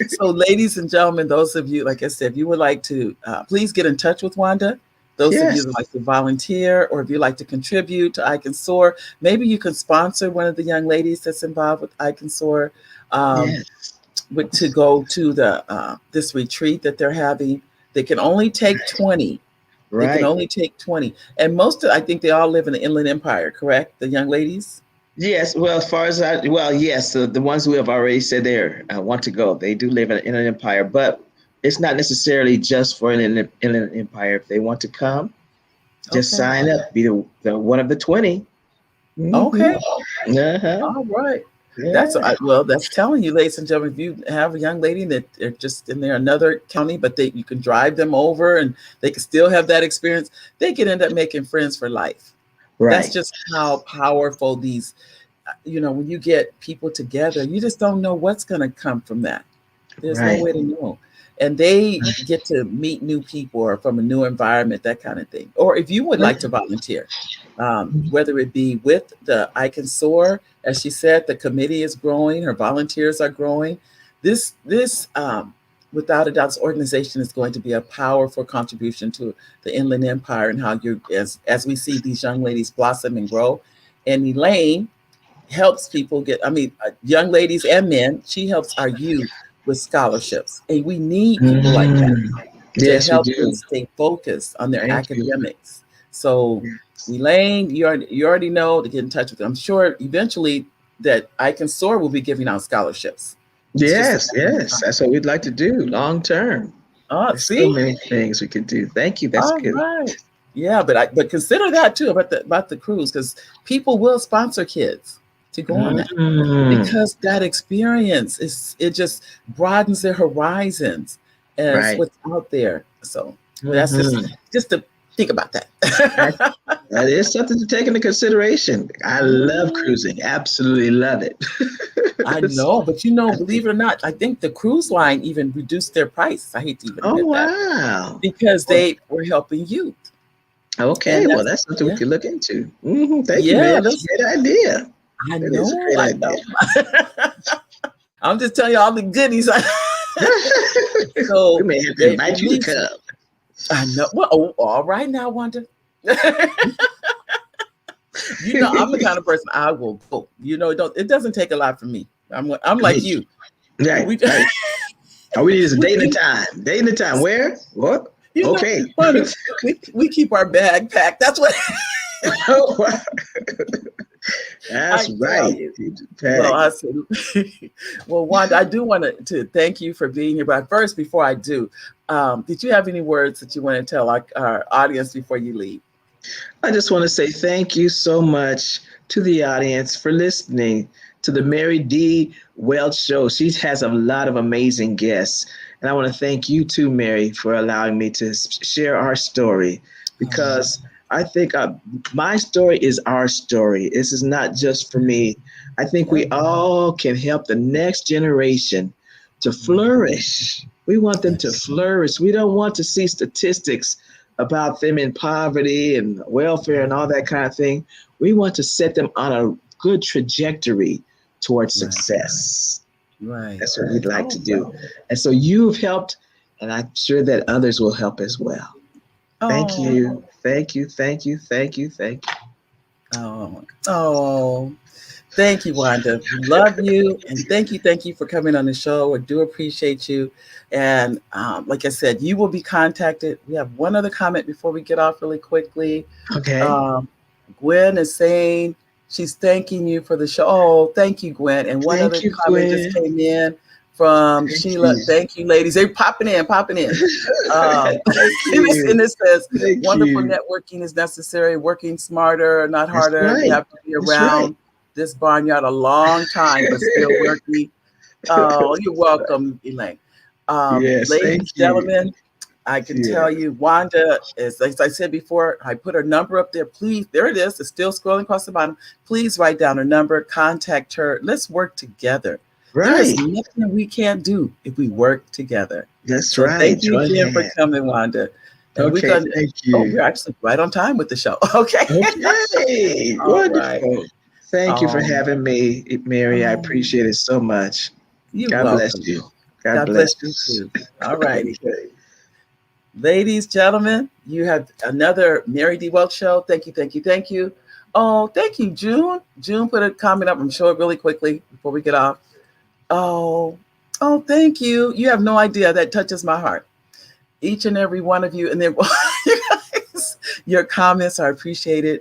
Speaker 1: So, ladies and gentlemen, those of you, like I said, if you would like to, please get in touch with Wanda. Those of you that
Speaker 2: Yes,
Speaker 1: like to volunteer, or if you like to contribute to I Can Soar, maybe you can sponsor one of the young ladies that's involved with I Can Soar, um,
Speaker 2: yes.
Speaker 1: to go to the this retreat that they're having. They can only take 20. They can
Speaker 2: Right.
Speaker 1: only take 20, and most of, I think they all live in the Inland Empire. Correct, the young ladies.
Speaker 2: Yes. Well, as far as well, yes. The ones who have already said they want to go, they do live in an empire, but it's not necessarily just for an empire. If they want to come, just
Speaker 1: Okay.
Speaker 2: sign up. Be the one of the 20.
Speaker 1: Okay.
Speaker 2: Mm-hmm. Uh-huh.
Speaker 1: All right. That's
Speaker 2: Yeah.
Speaker 1: well. That's telling you, ladies and gentlemen. If you have a young lady that they're just in their another county, but they you can drive them over, and they can still have that experience. They can end up making friends for life. That's
Speaker 2: Right.
Speaker 1: just how powerful these. When you get people together, you just don't know what's going to come from that. There's no
Speaker 2: Right.
Speaker 1: way to know. And they get to meet new people or from a new environment, that kind of thing. Or if you would like to volunteer, whether it be with the I Can Soar, as she said, the committee is growing, her volunteers are growing. This, without a doubt, this organization is going to be a powerful contribution to the Inland Empire, and how you, as we see these young ladies blossom and grow. And Elaine helps people get, I mean, young ladies and men, she helps our youth with scholarships. And we need people like that
Speaker 2: Mm.
Speaker 1: to
Speaker 2: Yes, we
Speaker 1: help them
Speaker 2: do.
Speaker 1: stay focused on their
Speaker 2: Thank you.
Speaker 1: academics. So,
Speaker 2: Yes.
Speaker 1: Elaine, you already know to get in touch with them. I'm sure eventually that I Can Soar will be giving out scholarships. It's just a
Speaker 2: Yes,
Speaker 1: matter of
Speaker 2: yes.
Speaker 1: time.
Speaker 2: That's what we'd like to do long term. There's so
Speaker 1: See?
Speaker 2: many things we could do. Thank you. That's
Speaker 1: All
Speaker 2: good.
Speaker 1: right. Yeah, but consider that too about the cruise, because people will sponsor kids to go on that,
Speaker 2: Mm.
Speaker 1: because that experience it just broadens their horizons as
Speaker 2: Right.
Speaker 1: what's out there. So that's
Speaker 2: Hmm.
Speaker 1: just to think about
Speaker 2: That,
Speaker 1: that.
Speaker 2: that is something to take into consideration. I love
Speaker 1: Mhm.
Speaker 2: cruising. Absolutely love it.
Speaker 1: I
Speaker 2: So,
Speaker 1: know, but
Speaker 2: I think,
Speaker 1: believe it or not, I think the cruise line even reduced their price. I hate to even
Speaker 2: oh,
Speaker 1: admit that,
Speaker 2: wow.
Speaker 1: because
Speaker 2: Well,
Speaker 1: they were helping youth,
Speaker 2: okay.
Speaker 1: and
Speaker 2: Well,
Speaker 1: that's,
Speaker 2: that's something we
Speaker 1: yeah,
Speaker 2: could look into. Thank you,
Speaker 1: yeah,
Speaker 2: Mary. That's a great idea.
Speaker 1: I
Speaker 2: That is a
Speaker 1: know,
Speaker 2: great
Speaker 1: I
Speaker 2: idea.
Speaker 1: know. I'm just telling you all the goodies.
Speaker 2: We
Speaker 1: So
Speaker 2: may have to
Speaker 1: if you
Speaker 2: invite you to
Speaker 1: need to,
Speaker 2: come.
Speaker 1: I know. Well, all right now, Wanda. I'm the kind of person I will go. It doesn't take a lot from me. I'm like
Speaker 2: Me.
Speaker 1: you.
Speaker 2: Right,
Speaker 1: We
Speaker 2: right. All we need is a
Speaker 1: we
Speaker 2: date and a
Speaker 1: keep
Speaker 2: time. Date and a time. Where? What?
Speaker 1: you know,
Speaker 2: Okay.
Speaker 1: Wanda, we keep our bag packed. That's what
Speaker 2: Oh, wow.
Speaker 1: I
Speaker 2: That's
Speaker 1: tell
Speaker 2: right.
Speaker 1: you. Well,
Speaker 2: Tag.
Speaker 1: I said, well, Wanda, I do want to thank you for being here. But first, before I do, did you have any words that you want to tell our audience before you leave?
Speaker 2: I just want to say thank you so much to the audience for listening to the Mary D. Welch Show. She has a lot of amazing guests. And I want to thank you too, Mary, for allowing me to share our story,
Speaker 1: Oh,
Speaker 2: because I think my story is our story. This is not just for me. I think
Speaker 1: yeah,
Speaker 2: we all can help the next generation to flourish. We want them to
Speaker 1: yes,
Speaker 2: flourish. We don't want to see statistics about them in poverty and welfare and all that kind of thing. We want to set them on a good trajectory towards
Speaker 1: right,
Speaker 2: success.
Speaker 1: right.
Speaker 2: That's what we'd like
Speaker 1: Oh,
Speaker 2: to do. And so you've helped, and I'm sure that others will help as well. Thank
Speaker 1: oh,
Speaker 2: you. Thank you. Thank you. Thank you. Thank you.
Speaker 1: oh, oh. Thank you, Wanda. We love you, and thank you for coming on the show. I do appreciate you. And like I said, you will be contacted. We have one other comment before we get off really quickly.
Speaker 2: Okay.
Speaker 1: Um, Gwen is saying She's thanking you for the show. Oh, thank you, Gwen. And one
Speaker 2: Thank
Speaker 1: other
Speaker 2: you,
Speaker 1: comment just
Speaker 2: Gwen.
Speaker 1: came in from
Speaker 2: Thank
Speaker 1: Sheila.
Speaker 2: you.
Speaker 1: Thank you, ladies. They're popping in, popping in.
Speaker 2: Thank
Speaker 1: And
Speaker 2: you.
Speaker 1: it says,
Speaker 2: Thank
Speaker 1: wonderful
Speaker 2: you.
Speaker 1: networking is necessary, working smarter, not
Speaker 2: That's
Speaker 1: harder. We
Speaker 2: right.
Speaker 1: have to be
Speaker 2: That's right.
Speaker 1: around this barnyard a long time, but still working. Oh, you're
Speaker 2: That's right.
Speaker 1: welcome, Elaine.
Speaker 2: Yes, thank
Speaker 1: Ladies,
Speaker 2: you.
Speaker 1: gentlemen, I can tell
Speaker 2: Yes.
Speaker 1: you, Wanda, as I said before, I put her number up there. Please, there it is. It's still scrolling across the bottom. Please write down her number, contact her. Let's work together. There is
Speaker 2: Right.
Speaker 1: nothing we can't do if we work together.
Speaker 2: That's
Speaker 1: So
Speaker 2: right.
Speaker 1: thank you
Speaker 2: Join
Speaker 1: again for
Speaker 2: hands.
Speaker 1: coming, Wanda. And we're
Speaker 2: Okay,
Speaker 1: going to,
Speaker 2: thank
Speaker 1: oh,
Speaker 2: you.
Speaker 1: we're actually right on time with the show. Okay.
Speaker 2: Okay,
Speaker 1: All right.
Speaker 2: wonderful. Thank you for
Speaker 1: Um,
Speaker 2: having me, Mary. I
Speaker 1: um,
Speaker 2: appreciate it so much.
Speaker 1: you're
Speaker 2: God bless
Speaker 1: welcome.
Speaker 2: you. God
Speaker 1: God
Speaker 2: bless.
Speaker 1: bless you too. All righty.
Speaker 2: Okay.
Speaker 1: Ladies, gentlemen, you have another Mary D. Welch show. Thank you, thank you, thank you. Oh, thank you, June. June put a comment up. I'm sure really quickly before we get off. Oh, oh, thank you. You have no idea. That touches my heart. Each and every one of you. And then you guys, your comments are appreciated.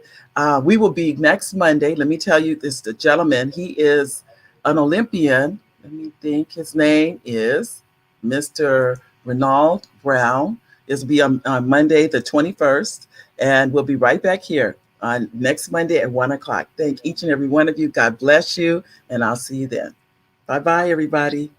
Speaker 1: We will be next Monday. Let me tell you this, the gentleman, he is an Olympian. Let me think. His name is Mr. Renald Brown. This will be on Monday, the 21st. And we'll be right back here on next Monday at 1 o'clock. Thank each and every one of you. God bless you. And I'll see you then. Bye bye, everybody.